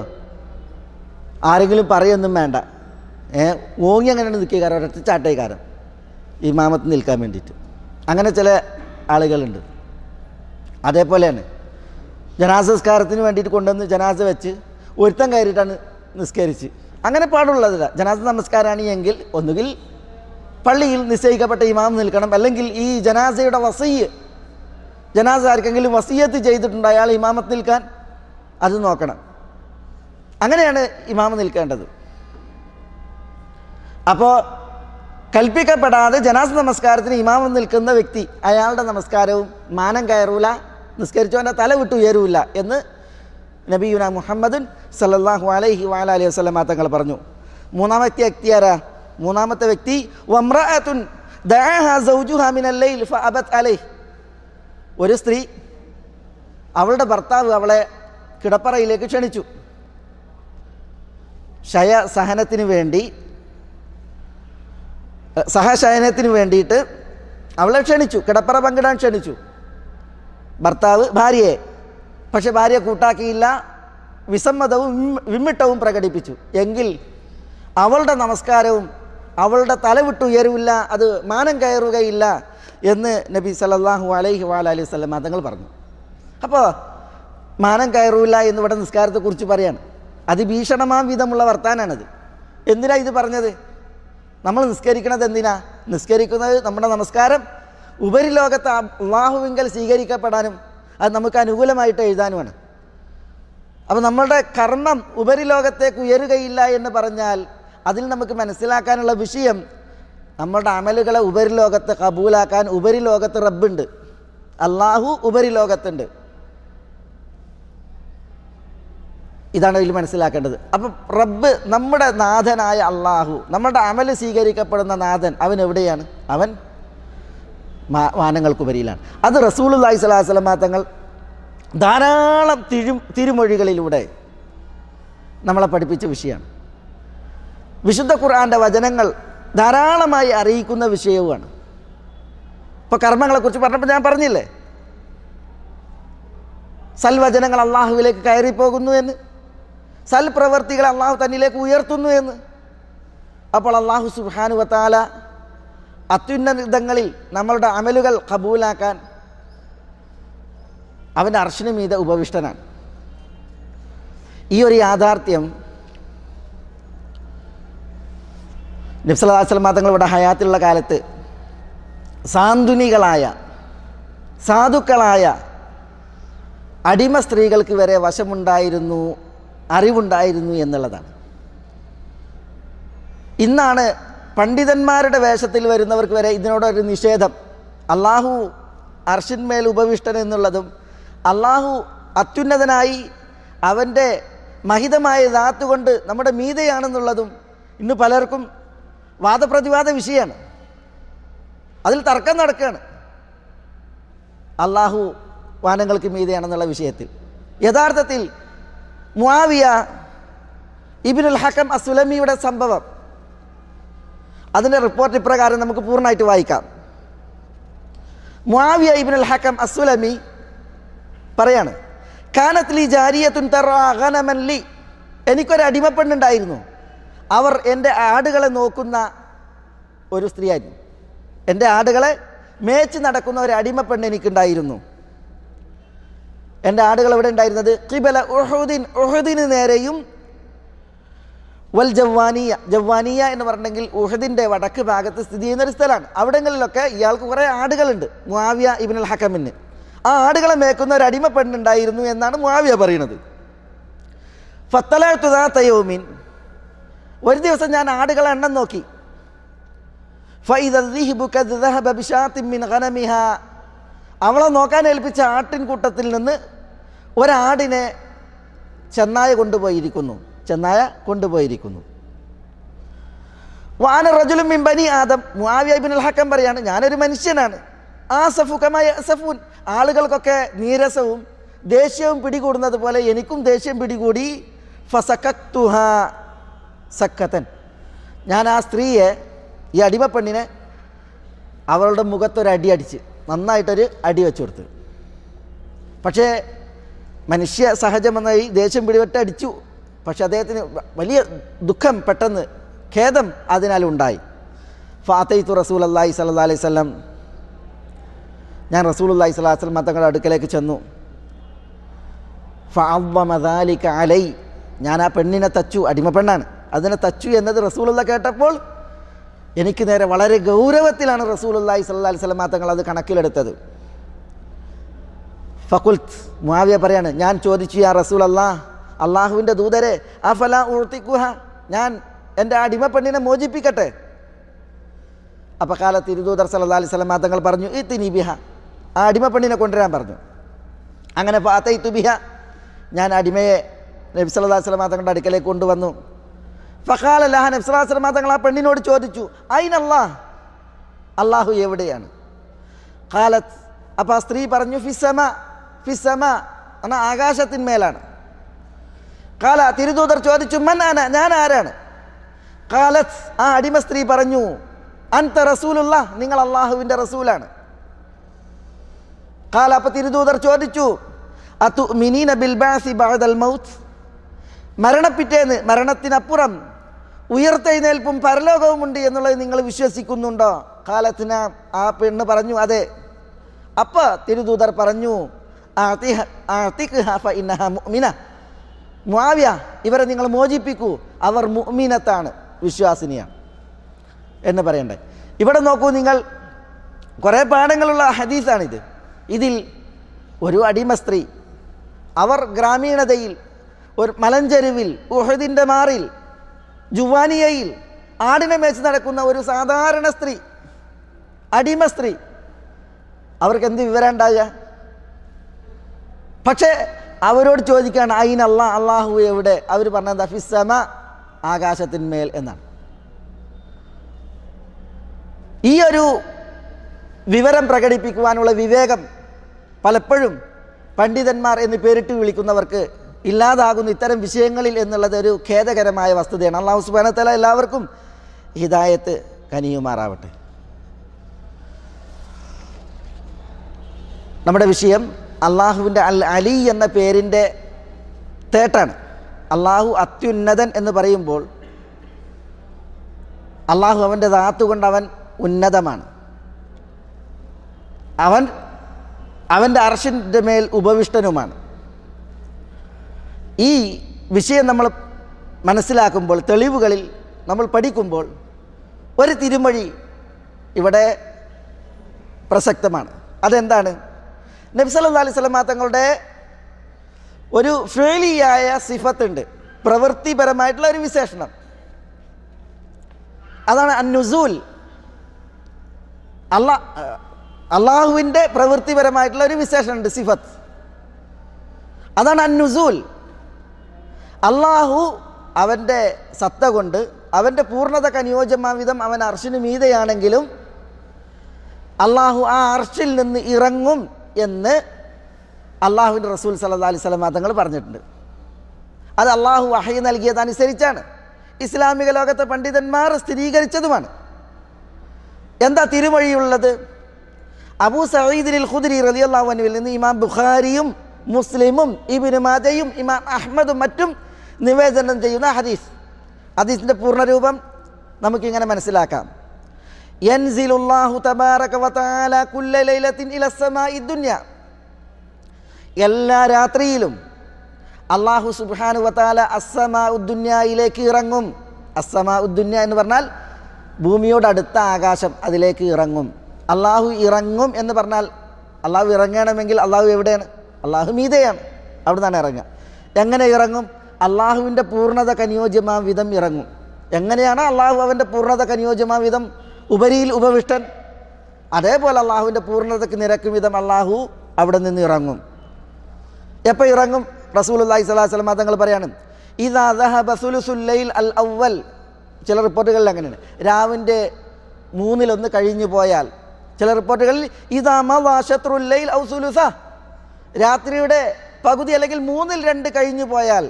ആരെങ്കിലും പറയൊന്നും വേണ്ട, ഓങ്ങി അങ്ങനെ നിൽക്കുകക്കാരൻ, ഒരൊറ്റ ചാട്ടേക്കാരൻ ഇമാമത്ത് നിൽക്കാൻ വേണ്ടിയിട്ട്. അങ്ങനെ ചില ആളുകളുണ്ട്. അതേപോലെയാണ് ജനാസ നിസ്കാരത്തിന് വേണ്ടിയിട്ട് കൊണ്ടുവന്ന് ജനാസ വെച്ച് ഒരുത്തം കയറിയിട്ടാണ് നിസ്കരിച്ച്. അങ്ങനെ പാടുള്ളതല്ല. ജനാസ നമസ്കാരമാണ് എങ്കിൽ ഒന്നുകിൽ പള്ളിയിൽ നിശ്ചയിക്കപ്പെട്ട ഇമാം നിൽക്കണം, അല്ലെങ്കിൽ ഈ ജനാസയുടെ ജനാസ ആർക്കെങ്കിലും വസിയത്ത് ചെയ്തിട്ടുണ്ട് അയാൾ ഇമാമത്ത് നിൽക്കാൻ, അത് നോക്കണം. അങ്ങനെയാണ് ഇമാമ നിൽക്കേണ്ടത്. അപ്പോൾ കൽപ്പിക്കപ്പെടാതെ ജനാസ നമസ്കാരത്തിന് ഇമാമം നിൽക്കുന്ന വ്യക്തി അയാളുടെ നമസ്കാരവും മാനം കയറൂല, നിസ്കരിച്ചവൻ്റെ തല വിട്ട് ഉയരൂല എന്ന് നബിയുന മുഹമ്മദുൻ സല്ലല്ലാഹു അലൈഹി വഅലൈഹി വസല്ലം തങ്ങൾ പറഞ്ഞു. മൂന്നാമത്തെ വ്യക്തി ആരാ? മൂന്നാമത്തെ വ്യക്തി വംറഅത്തുൻ ദഅഹ സൗജുഹാ മിനൽ ലൈൽ ഫഅബത് അലൈഹി. ഒരു സ്ത്രീ, അവളുടെ ഭർത്താവ് അവളെ കിടപ്പറയിലേക്ക് ക്ഷണിച്ചു. സഹശയനത്തിന് വേണ്ടിയിട്ട് അവളെ ക്ഷണിച്ചു, കിടപ്പറ പങ്കിടാൻ ക്ഷണിച്ചു ഭർത്താവ് ഭാര്യയെ. പക്ഷെ ഭാര്യ കൂട്ടാക്കിയില്ല, വിസമ്മതവും വിമ്മിട്ടവും പ്രകടിപ്പിച്ചു. എങ്കിൽ അവളുടെ നമസ്കാരവും അവളുടെ തല വിട്ടുയരില്ല, അത് മാനം കയറുകയില്ല എന്ന് നബി സല്ലല്ലാഹു അലൈഹി വഅലൈഹി വസല്ലം തങ്ങൾ പറഞ്ഞു. അപ്പോൾ മാനം കയറൂല എന്ന് ഇവിടെ നിസ്കാരത്തെക്കുറിച്ച് പറയാണ്. അതിഭീഷണമാം വിധമുള്ള വർത്താനാണത്. എന്തിനാ ഇത് പറഞ്ഞത്? നമ്മൾ നിസ്കരിക്കണത് എന്തിനാ? നിസ്കരിക്കുന്നത് നമ്മുടെ നമസ്കാരം ഉപരിലോകത്ത് അല്ലാഹുവിങ്കൽ സ്വീകരിക്കപ്പെടാനും അത് നമുക്ക് അനുകൂലമായിട്ട് എഴുതാനുമാണ്. അപ്പോൾ നമ്മളുടെ കർമ്മം ഉപരിലോകത്തേക്ക് ഉയരുകയില്ല എന്ന് പറഞ്ഞാൽ അതിൽ നമുക്ക് മനസ്സിലാക്കാനുള്ള വിഷയം, നമ്മളുടെ അമലുകളെ ഉപരിലോകത്ത് കബൂലാക്കാൻ ഉപരിലോകത്ത് റബ്ബുണ്ട്, അല്ലാഹു ഉപരിലോകത്തുണ്ട്. ഇതാണ് ഇതിൽ മനസ്സിലാക്കേണ്ടത്. അപ്പം റബ്ബ് നമ്മുടെ നാഥനായ അല്ലാഹു, നമ്മുടെ അമല് സ്വീകരിക്കപ്പെടുന്ന നാഥൻ, അവൻ എവിടെയാണ്? അവൻ വാനങ്ങൾക്കുപരിയിലാണ്. അത് റസൂലുള്ളാഹി സ്വല്ലല്ലാഹു അലൈഹി വസല്ലം തങ്ങൾ ധാരാളം തിരുമൊഴികളിലൂടെ നമ്മളെ പഠിപ്പിച്ച വിഷയമാണ്. വിശുദ്ധ ഖുർആൻ്റെ വചനങ്ങൾ ധാരാളമായി അറിയിക്കുന്ന വിഷയവുമാണ്. ഇപ്പോൾ കർമ്മങ്ങളെക്കുറിച്ച് പറഞ്ഞപ്പോൾ ഞാൻ പറഞ്ഞില്ലേ, സൽവചനങ്ങൾ അള്ളാഹുവിലേക്ക് കയറിപ്പോകുന്നു എന്ന്, സൽപ്രവർത്തികൾ അള്ളാഹു തന്നിലേക്ക് ഉയർത്തുന്നു എന്ന്. അപ്പോൾ അള്ളാഹു സുബ്ഹാനഹു വ തആല അത്യുന്നതങ്ങളിൽ നമ്മളുടെ അമലുകൾ കബൂലാക്കാൻ അവൻ്റെ അർശിന് മീതെ ഉപവിഷ്ടനാണ്. ഈ ഒരു യാഥാർത്ഥ്യം നബി സല്ലല്ലാഹു അലൈഹി വസല്ലം തങ്ങളുടെ ഹയാത്തിലുള്ള കാലത്ത് സാന്ത്വനികളായ സാധുക്കളായ അടിമ സ്ത്രീകൾക്ക് വരെ വശമുണ്ടായിരുന്നു, അറിവുണ്ടായിരുന്നു എന്നുള്ളതാണ്. ഇന്നാണ് പണ്ഡിതന്മാരുടെ വേഷത്തിൽ വരുന്നവർക്ക് വരെ ഇതിനോടൊരു നിഷേധം. അള്ളാഹു അർശിന്മേൽ ഉപവിഷ്ടൻ എന്നുള്ളതും അള്ളാഹു അത്യുന്നതനായി അവൻ്റെ മഹിതമായ ദാത്ത് കൊണ്ട് നമ്മുടെ മീതയാണെന്നുള്ളതും ഇന്ന് പലർക്കും വാദപ്രതിവാദ വിഷയമാണ്. അതിൽ തർക്കം നടക്കുകയാണ്. അള്ളാഹു വാനങ്ങൾക്ക് മീതയാണെന്നുള്ള വിഷയത്തിൽ യഥാർത്ഥത്തിൽ മുആവിയ ഇബ്നുൽ ഹക്കം അസ്സുലമിയുടെ സംഭവം, അതിൻ്റെ റിപ്പോർട്ട് ഇപ്രകാരം നമുക്ക് പൂർണ്ണമായിട്ട് വായിക്കാം. മുആവിയ ഇബ്നുൽ ഹക്കം അസ്സുലമി പറയാണ്, കാനത്ത് ലി ജാരിയത്തുൻ തറാ ഗനമൻ ലി, എനിക്കൊരു അടിമപ്പെണ്ണുണ്ടായിരുന്നു. അവർ എൻ്റെ ആടുകളെ നോക്കുന്ന ഒരു സ്ത്രീയായിരുന്നു. എൻ്റെ ആടുകളെ മേച്ച് നടക്കുന്ന ഒരു അടിമപ്പെണ്ണ് എനിക്കുണ്ടായിരുന്നു. എൻ്റെ ആടുകൾ എവിടെ ഉണ്ടായിരുന്നത്? ഖിബല ഉഹുദിൻ, ഉഹുദിന് നേരെയും വൽ ജവ്വാനിയ, ജവ്വാനിയ എന്ന് പറഞ്ഞെങ്കിൽ ഉഹദിൻ്റെ വടക്ക് ഭാഗത്ത് സ്ഥിതി ചെയ്യുന്നൊരു സ്ഥലമാണ്. അവിടങ്ങളിലൊക്കെ ഇയാൾക്ക് കുറേ ആടുകളുണ്ട് മുആവിയ ഇബ്നുൽ ഹക്കമിന്. ആ ആടുകളെ മേക്കുന്ന ഒരു അടിമ പെണ്ണുണ്ടായിരുന്നു എന്നാണ് മുആവിയ പറയുന്നത്. ഫത്തലഅ്തു ദാത യൗമിൻ, ഒരു ദിവസം ഞാൻ ആടുകളെ എണ്ണം നോക്കി. ഫഇദ الذئب قد ذهب بشاة من غنمها, അവളെ നോക്കാൻ ഏൽപ്പിച്ച ആട്ടിൻ കൂട്ടത്തിൽ നിന്ന് ഒരാടിനെ ചെന്നായ കൊണ്ടുപോയിരിക്കുന്നു. വാന റജുലുൻ മിൻ ബനി ആദം, മുആവിയ ഇബ്നുൽ ഹക്കം പറയാണ്, ഞാനൊരു മനുഷ്യനാണ്. ആസഫു കമാ യഅസഫൂൻ, ആളുകൾക്കൊക്കെ നീരസവും ദേഷ്യവും പിടികൂടുന്നത് പോലെ എനിക്കും ദേഷ്യം പിടികൂടി. ഫസക്കത്തുഹാ സക്കത്തൻ, ഞാൻ ആ സ്ത്രീയെ, ഈ അടിമപ്പെണ്ണിനെ അവളുടെ മുഖത്തൊരടി അടിച്ച്, നന്നായിട്ടൊരു അടി വെച്ചു കൊടുത്ത്. പക്ഷേ മനുഷ്യ സഹജമെന്നായി ദേഷ്യം പിടിപെട്ട് അടിച്ചു. പക്ഷെ അദ്ദേഹത്തിന് വലിയ ദുഃഖം, പെട്ടെന്ന് ഖേദം അതിനാൽ ഉണ്ടായി. ഫാത്തൈത്തു റസൂലല്ലാഹി സ്വല്ലല്ലാഹി അലൈഹി വസല്ലം, ഞാൻ റസൂലുള്ളാഹി സ്വല്ലല്ലാഹു അലൈഹി വസല്ലം തങ്ങളുടെ അടുക്കലേക്ക് ചെന്നു. ഫഅദ്ദമ ദാലിക അലൈ, ഞാൻ ആ പെണ്ണിനെ തച്ചു, അടിമ പെണ്ണാണ്, അതിനെ തച്ചു എന്നത് റസൂലുള്ളാഹി കേട്ടപ്പോൾ എനിക്ക് നേരെ വളരെ ഗൗരവത്തിലാണ് റസൂലുള്ളാഹി സ്വല്ലല്ലാഹു അലൈഹി വസല്ലം തങ്ങൾ അത് കണക്കിലെടുത്തത്. ഫഖുൽത്ത്, മുആവിയ പറയാണ്, ഞാൻ ചോദിച്ചു, യാ റസൂലല്ലാഹ്, അള്ളാഹുവിൻ്റെ ദൂതരെ, അഫലാ ഉഅ്തിഖുഹ, ഞാൻ എൻ്റെ അടിമ പെണ്ണിനെ മോചിപ്പിക്കട്ടെ? അപ്പോൾ കാല തിരുദൂതർ സല്ലല്ലാഹു അലൈഹി വസല്ലം തങ്ങൾ പറഞ്ഞു, ഇത്തിനി ബിഹ, ആ അടിമ പെണ്ണിനെ കൊണ്ടുവരാൻ പറഞ്ഞു. അങ്ങനെ ഫഅതൈതു ബിഹ, ഞാൻ അടിമയെ നബി സല്ലല്ലാഹു അലൈഹി വസല്ലം തങ്ങളുടെ അടുക്കലേക്ക് കൊണ്ടുവന്നു. ഫഖാല ലഹ, നബി സല്ലല്ലാഹു അലൈഹി വസല്ലം തങ്ങൾ ആ പെണ്ണിനോട് ചോദിച്ചു, ഐനല്ലാഹ്, അള്ളാഹു എവിടെയാണ്? ഖാലത്ത്, അപ്പോൾ ആ സ്ത്രീ പറഞ്ഞു, ഫിസ്സമാ, ഫിസ്സമാ എന്നാൽ ആകാശത്തിന്മേലാണ്. ഖാല, തിരുദൂതർ ചോദിച്ചു, മൻ അന, ഞാൻ ആരാണ്? ഖാലത്ത്, ആ അടിമ സ്ത്രീ പറഞ്ഞു, അൻത റസൂലുള്ളാഹ്, നിങ്ങൾ അള്ളാഹുവിൻ്റെ റസൂലാണ്. ഖാല, അപ്പോൾ തിരുദൂതർ ചോദിച്ചു, അതുഅ്മിനീന ബിൽ ബഅസി ബഅദൽ മൗത്ത്, മരണപ്പിറ്റേന്ന്, മരണത്തിനപ്പുറം ഉയർത്തെഴുന്നേൽപ്പും പരലോകവും ഉണ്ട് എന്നുള്ളത് നിങ്ങൾ വിശ്വസിക്കുന്നുണ്ടോ? ഖാലത്തിന, ആ പെണ്ണ് പറഞ്ഞു, അതെ. അപ്പോൾ തിരുദൂതർ പറഞ്ഞു, അഅ്തിഖ്ഹാ ഫഇന്നഹാ മുഅ്മിന, മുആവിയ, ഇവരെ നിങ്ങൾ മോചിപ്പിക്കൂ, അവർ മുഅ്മിനത്താണ്, വിശ്വാസിനിയാണ് എന്ന് പറയണ്ടേ. ഇവിടെ നോക്കൂ നിങ്ങൾ, കുറേ പാഠങ്ങളുള്ള ഹദീസാണിത്. ഇതിൽ ഒരു അടിമ സ്ത്രീ, അവർ ഗ്രാമീണതയിൽ ഒരു മലഞ്ചെരുവിൽ ഉഹദിൻ്റെ മാറിൽ ജുവാനിയയിൽ ആടിനെ മേച്ച് നടക്കുന്ന ഒരു സാധാരണ സ്ത്രീ, അടിമ സ്ത്രീ, അവർക്ക് എന്ത് വിവരം ഉണ്ടാകുക? പക്ഷേ അവരോട് ചോദിക്കുകയാണ്, ഐന അല്ലാഹ്, അള്ളാഹു എവിടെ? അവർ പറഞ്ഞത് ഫിസ്സമ, ആകാശത്തിന്മേൽ എന്നാണ്. ഈ ഒരു വിവരം പ്രകടിപ്പിക്കുവാനുള്ള വിവേകം പലപ്പോഴും പണ്ഡിതന്മാർ എന്ന് പേരിട്ട് വിളിക്കുന്നവർക്ക് ഇല്ലാതാകുന്ന ഇത്തരം വിഷയങ്ങളിൽ എന്നുള്ളത് ഒരു ഖേദകരമായ വസ്തുതയാണ്. അല്ലാഹു സുബ്ഹാനഹു വ തആല എല്ലാവർക്കും ഹിദായത്ത് കനിയുമാറാവട്ടെ. നമ്മുടെ വിഷയം അള്ളാഹുവിൻ്റെ അൽ അലി എന്ന പേരിൻ്റെ തേട്ടാണ്. അള്ളാഹു അത്യുന്നതൻ എന്ന് പറയുമ്പോൾ അള്ളാഹു അവൻ്റെ ദാത്ത് കൊണ്ട് അവൻ ഉന്നതമാണ്. അവൻ്റെ അർശിൻ്റെ മേൽ ഉപവിഷ്ടനുമാണ്. ഈ വിഷയം നമ്മൾ മനസ്സിലാക്കുമ്പോൾ, തെളിവുകളിൽ നമ്മൾ പഠിക്കുമ്പോൾ ഒരു തിരുമൊഴി ഇവിടെ പ്രസക്തമാണ്. അതെന്താണ്? നബി സല്ലല്ലാഹു അലൈഹി വസല്ലം തങ്ങളുടെ ഒരു ഫേലിയായ സിഫത്തുണ്ട്, പ്രവൃത്തിപരമായിട്ടുള്ള ഒരു വിശേഷണം. അതാണ് അന്നുസൂൽ. അള്ളാഹുവിൻ്റെ പ്രവൃത്തിപരമായിട്ടുള്ള ഒരു വിശേഷണമുണ്ട്, സിഫത്ത്. അതാണ് അന്നുസൂൽ. അള്ളാഹു അവൻ്റെ സത്ത കൊണ്ട്, അവൻ്റെ പൂർണ്ണതക്ക് അനുയോജ്യമാവിധം അവൻ അർശിന് മീതെയാണെങ്കിലും അള്ളാഹു ആ അർശിൽ നിന്ന് ഇറങ്ങും എന്ന് അള്ളാഹുവിൻ്റെ റസൂൽ സല്ലല്ലാഹു അലൈഹി വസല്ലം തങ്ങൾ പറഞ്ഞിട്ടുണ്ട്. അത് അള്ളാഹു വഹയി നൽകിയതനുസരിച്ചാണ്, ഇസ്ലാമിക ലോകത്തെ പണ്ഡിതന്മാർ സ്ഥിരീകരിച്ചതുമാണ്. എന്താ തിരുമൊഴിയുള്ളത്? അബൂ സഈദ് ഖുദ്രി റളിയല്ലാഹു അൻഹുവിൽ നിന്ന് ഇമാം ബുഖാരിയും മുസ്ലിമും ഇബ്നു മാജയും ഇമാം അഹ്മദും മറ്റും നിവേദനം ചെയ്യുന്ന ഹദീസിൻ്റെ പൂർണ്ണരൂപം നമുക്കിങ്ങനെ മനസ്സിലാക്കാം. യൻസിലുല്ലാഹു തബാറക വതആല കുല്ല ലൈലത്തിൻ ഇല സമാഇ ദുനിയ, എല്ലാ രാത്രിയിലും അല്ലാഹു സുബ്ഹാനഹു വതആല അസ്സമാഉ ദുനിയയിലേക്ക് ഇറങ്ങും. അസ്സമാഉ ദുനിയ എന്ന് പറഞ്ഞാൽ ഭൂമിയോട് അടുത്ത ആകാശം, അതിലേക്ക് ഇറങ്ങും. അള്ളാഹു ഇറങ്ങും എന്ന് പറഞ്ഞാൽ അള്ളാഹു ഇറങ്ങണമെങ്കിൽ അള്ളാഹു എവിടെയാണ്? അള്ളാഹു മീതെയാണ്, അവിടെ നിന്നാണ് ഇറങ്ങുക. എങ്ങനെ ഇറങ്ങും? അള്ളാഹുവിൻ്റെ പൂർണ്ണതക്ക് അനുയോജ്യമാം വിധം ഇറങ്ങും. എങ്ങനെയാണ് അള്ളാഹു അവൻ്റെ പൂർണ്ണതക്ക് അനുയോജ്യമാം വിധം ഉപരിയിൽ ഉപവിഷ്ടൻ, അതേപോലെ അള്ളാഹുവിൻ്റെ പൂർണ്ണതക്ക് നിരക്കും വിധം അള്ളാഹു അവിടെ നിന്ന് ഇറങ്ങും. എപ്പോൾ ഇറങ്ങും? റസൂലുള്ളാഹി സ്വല്ലല്ലാഹു അലൈഹി വസല്ലം തങ്ങൾ പറയാണ്, ഇദാ ദഹബ സുലുസുൽ ലൈൽ അൽ അവ്വൽ. ചില റിപ്പോർട്ടുകളിൽ അങ്ങനെയാണ്, രാവിൻ്റെ 1/3 കഴിഞ്ഞു പോയാൽ. ചില റിപ്പോർട്ടുകളിൽ ഇദാ മളാ ശത്റുൽ ലൈൽ ഔ സുലുസ, രാത്രിയുടെ പകുതി അല്ലെങ്കിൽ 1/2 കഴിഞ്ഞു പോയാൽ.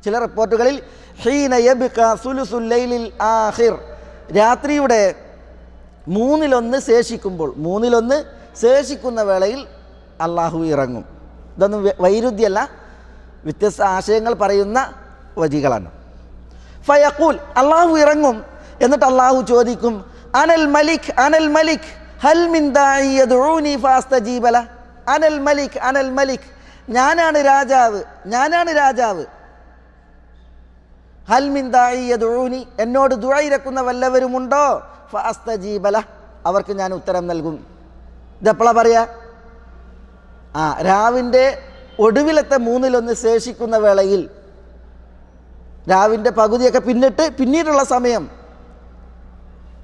ചില റിപ്പോർട്ടുകളിൽ ഹീന യബ്ക സുലുസുൽ ലൈലിൽ ആഖിർ, രാത്രിയുടെ 1/3 ശേഷിക്കുമ്പോൾ, 1/3 ശേഷിക്കുന്ന വേളയിൽ അള്ളാഹു ഇറങ്ങും. ഇതൊന്നും വൈരുദ്ധ്യമല്ല, വ്യത്യസ്ത ആശയങ്ങൾ പറയുന്ന വരികളാണ്. ഫയഖൂൽ, അള്ളാഹു ഇറങ്ങും. എന്നിട്ട് അള്ളാഹു ചോദിക്കും, അനൽ മലിക് അനൽ മലിക് ഹൽ മിൻ ദാഇ യദ്ഊനി ഫഅസ്തജീബ ലഹു അനൽ മലിക് അനൽ മലിക്, ഞാനാണ് രാജാവ്, ഞാനാണ് രാജാവ്. ഹൽ മിൻ ദാഇ യദ്ഊനി, എന്നോട് ദുആ ഇരക്കുന്ന വല്ലവരുമുണ്ടോ? ഫഅസ്തജീബ ലഹു, അവർക്ക് ഞാൻ ഉത്തരം നൽകും. ഇതെപ്പോഴാ പറയാ? രാവിൻ്റെ ഒടുവിലത്തെ 1/3 ശേഷിക്കുന്ന വേളയിൽ, രാവിൻ്റെ പകുതിയൊക്കെ പിന്നീടുള്ള സമയം,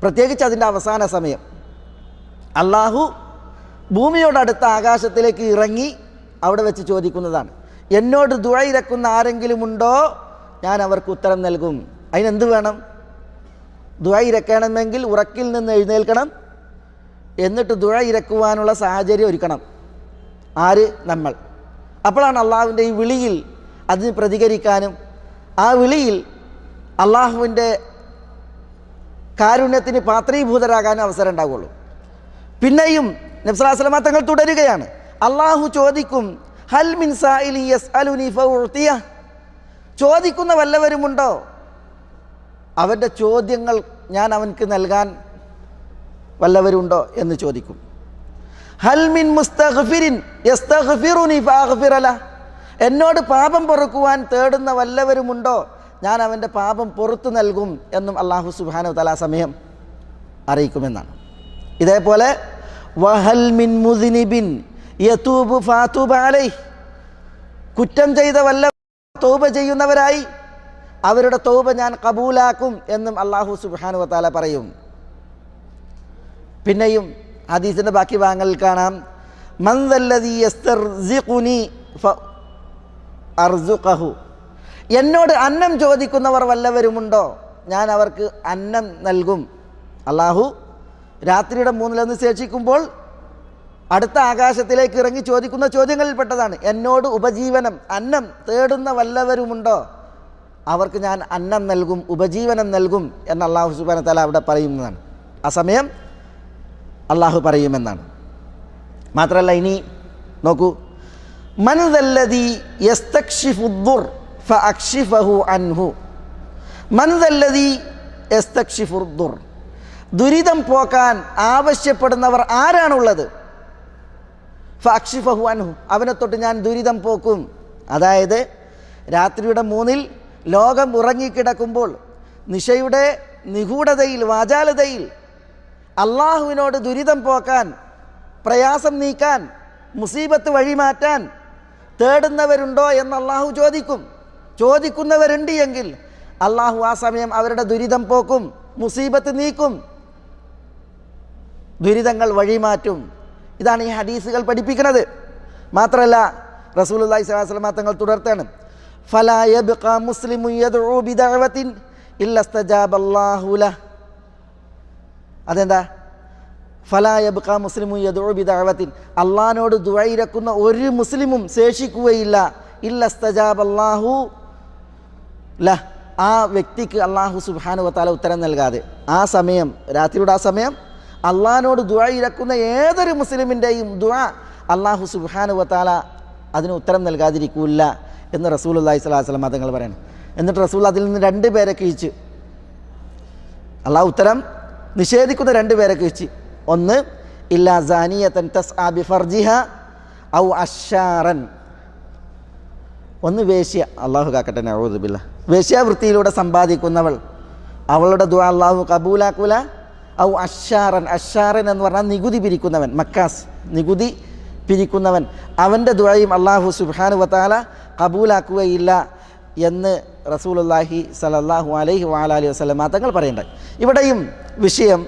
പ്രത്യേകിച്ച് അതിൻ്റെ അവസാന സമയം, അള്ളാഹു ഭൂമിയോടടുത്ത ആകാശത്തിലേക്ക് ഇറങ്ങി അവിടെ വെച്ച് ചോദിക്കുന്നതാണ്, എന്നോട് ദുആ ഇരക്കുന്ന ആരെങ്കിലും ഉണ്ടോ? ഞാൻ അവർക്ക് ഉത്തരം നൽകും. അതിനെന്ത് വേണം? ദുആ ഇരക്കണമെങ്കിൽ ഉറക്കിൽ നിന്ന് എഴുന്നേൽക്കണം, എന്നിട്ട് ദുആ ഇരക്കുവാനുള്ള സാഹചര്യം ഒരുക്കണം. ആര്? നമ്മൾ. അപ്പോഴാണ് അള്ളാഹുവിൻ്റെ ഈ വിളിയിൽ അതിന് പ്രതികരിക്കാനും ആ വിളിയിൽ അള്ളാഹുവിൻ്റെ കാരുണ്യത്തിന് പാത്രീഭൂതരാകാനും അവസരം ഉണ്ടാവുകയുള്ളൂ. പിന്നെയും നബി സല്ലല്ലാഹു അലൈഹി വസല്ലം തങ്ങൾ തുടരുകയാണ്, അള്ളാഹു ചോദിക്കും, ഹൽ മിൻ സായിലി യസ്അലുനി ഫഉഅതിയ, ചോദിക്കുന്ന വല്ലവരുമുണ്ടോ? അവൻ്റെ ചോദ്യങ്ങൾ ഞാൻ അവൻക്ക് നൽകാൻ വല്ലവരുണ്ടോ എന്ന് ചോദിക്കും. ഹൽ മിൻ മുസ്തഗ്ഫിരിൻ യസ്തഗ്ഫിറുനി ഫഅഗ്ഫിറ ലഹു, എന്നോട് പാപം പൊറുക്കുവാൻ തേടുന്ന വല്ലവരുമുണ്ടോ? ഞാൻ അവൻ്റെ പാപം പൊറുത്തു നൽകും എന്നും അല്ലാഹു സുബ്ഹാനഹു വ തആല സമയം അറിയിക്കുമെന്നാണ്. ഇതേപോലെ വഹൽ മിൻ മുദ്നിബിൻ യതൂബു ഫഅതൂബ അലൈഹി, കുറ്റം ചെയ്ത വല്ല തൗബ ചെയ്യുന്നവരായി അവരുടെ തൗബ ഞാൻ കബൂലാക്കും എന്നും അല്ലാഹു സുബ്ഹാനഹു വ തആല പറയും. പിന്നെയും ഹദീസിൻ്റെ ബാക്കി ഭാഗങ്ങളിൽ കാണാം, മൻ ദല്ലദീ യസ്തർസിഖുനി ഫഅർസുഖഹു, എന്നോട് അന്നം ചോദിക്കുന്നവർ വല്ലവരുമുണ്ടോ? ഞാൻ അവർക്ക് അന്നം നൽകും. അള്ളാഹു രാത്രിയുടെ 1/3 ശേഷിക്കുമ്പോൾ അടുത്ത ആകാശത്തിലേക്ക് ഇറങ്ങി ചോദിക്കുന്ന ചോദ്യങ്ങളിൽപ്പെട്ടതാണ്, എന്നോട് ഉപജീവനം, അന്നം തേടുന്ന വല്ലവരുമുണ്ടോ? അവർക്ക് ഞാൻ അന്നം നൽകും, ഉപജീവനം നൽകും എന്ന് അല്ലാഹു സുബ്ഹാനഹു വ തആല അവിടെ പറയുന്നതാണ്. ആ സമയം അള്ളാഹു പറയുമെന്നാണ്. മാത്രമല്ല, ഇനി നോക്കൂ, മൻ ദല്ലദീ യസ്തക്ഷിഫുദ്ദുർ ഫഅക്ഷിഫഹു അൻഹു, മൻ ദല്ലദീ യസ്തക്ഷിഫുദ്ദുർ, ദുരിതം പോക്കാൻ ആവശ്യപ്പെടുന്നവർ ആരാണുള്ളത്? ഫഅക്ഷിഫഹു അൻഹു, അവനെ തൊട്ട് ഞാൻ ദുരിതം പോക്കും. അതായത് രാത്രിയുടെ 3 ലോകം ഉറങ്ങിക്കിടക്കുമ്പോൾ നിശയുടെ നിഗൂഢതയിൽ, വാചാലതയിൽ അള്ളാഹുവിനോട് ദുരിതം പോക്കാൻ, പ്രയാസം നീക്കാൻ, മുസീബത്ത് വഴിമാറ്റാൻ തേടുന്നവരുണ്ടോ എന്ന് അള്ളാഹു ചോദിക്കും. ചോദിക്കുന്നവരുണ്ട് എങ്കിൽ അള്ളാഹു ആ സമയം അവരുടെ ദുരിതം പോക്കും, മുസീബത്ത് നീക്കും, ദുരിതങ്ങൾ വഴിമാറ്റും. ഇതാണ് ഈ ഹദീസുകൾ പഠിപ്പിക്കുന്നത്. മാത്രമല്ല, റസൂലുള്ളാഹി സ്വല്ലല്ലാഹു അലൈഹി വസല്ലം തങ്ങൾ തുടർത്താണ്, ഫലാ യബ്ഖാ മുസ്ലിമുൻ യദ്ഉ ബിദഅവത്തിൻ ഇല്ലാ ഇസ്തജാബല്ലാഹു ലഹു. അതെന്താ? ഫലാ യബ്ഖാ മുസ്ലിമുൻ യദ്ഉ ബിദഅവത്തിൻ, അള്ളാഹിനോട് ദുആ ഇരക്കുന്ന ഒരു മുസ്ലിമും ശേഷിക്കുകയില്ല, ഇല്ലാ ഇസ്തജാബല്ലാഹു ലഹു, ആ വ്യക്തിക്ക് അല്ലാഹു സുബ്ഹാനഹു വ തആല ഉത്തരം നൽകാതെ. ആ സമയം, രാത്രിയുടെ ആ സമയം അള്ളാഹിനോട് ദുആ ഇരക്കുന്ന ഏതൊരു മുസ്ലിമിൻ്റെയും ദുആ അല്ലാഹു സുബ്ഹാനഹു വ തആല അതിന് ഉത്തരം നൽകാതിരിക്കില്ല എന്ന് റസൂലുള്ളാഹി സ്വല്ലല്ലാഹു അലൈഹി വസല്ലം തങ്ങൾ പറയുന്നു. എന്നിട്ട് റസൂൽ അതിൽ നിന്ന് 2 പേരെ കിഴിച്ച്, അള്ളാഹു ഉത്തരം നിഷേധിക്കുന്ന 2 പേരെ കിഴിച്ച്. ഒന്ന്, ഇല്ലാ സാനിയതൻ തസ്ആ ബിഫർജിഹ ഔ അശ്ശാറൻ, ഒന്ന് വേശ്യ, അള്ളാഹു കാക്കട്ടെ, നഊദു ബില്ലാഹ്, വേശ്യാവൃത്തിയിലൂടെ സമ്പാദിക്കുന്നവൾ, അവളുടെ ദുആ അള്ളാഹു കബൂലാക്കൂല. ഔ അശ്ശാറൻ, അശ്ശാറൻ എന്ന് പറഞ്ഞാൽ നികുതി പിരിക്കുന്നവൻ, മക്കാസ്, നികുതി പിരിക്കുന്നവൻ, അവൻ്റെ ദുആയും അള്ളാഹു സുബ്ഹാനഹു വ തആല കബൂലാക്കുകയില്ല എന്ന് റസൂലുള്ളാഹി സ്വല്ലല്ലാഹു അലൈഹി വഅലിഹി വസല്ലം തങ്ങൾ പറയുന്നുണ്ട്. ഇവിടെയും വിഷയം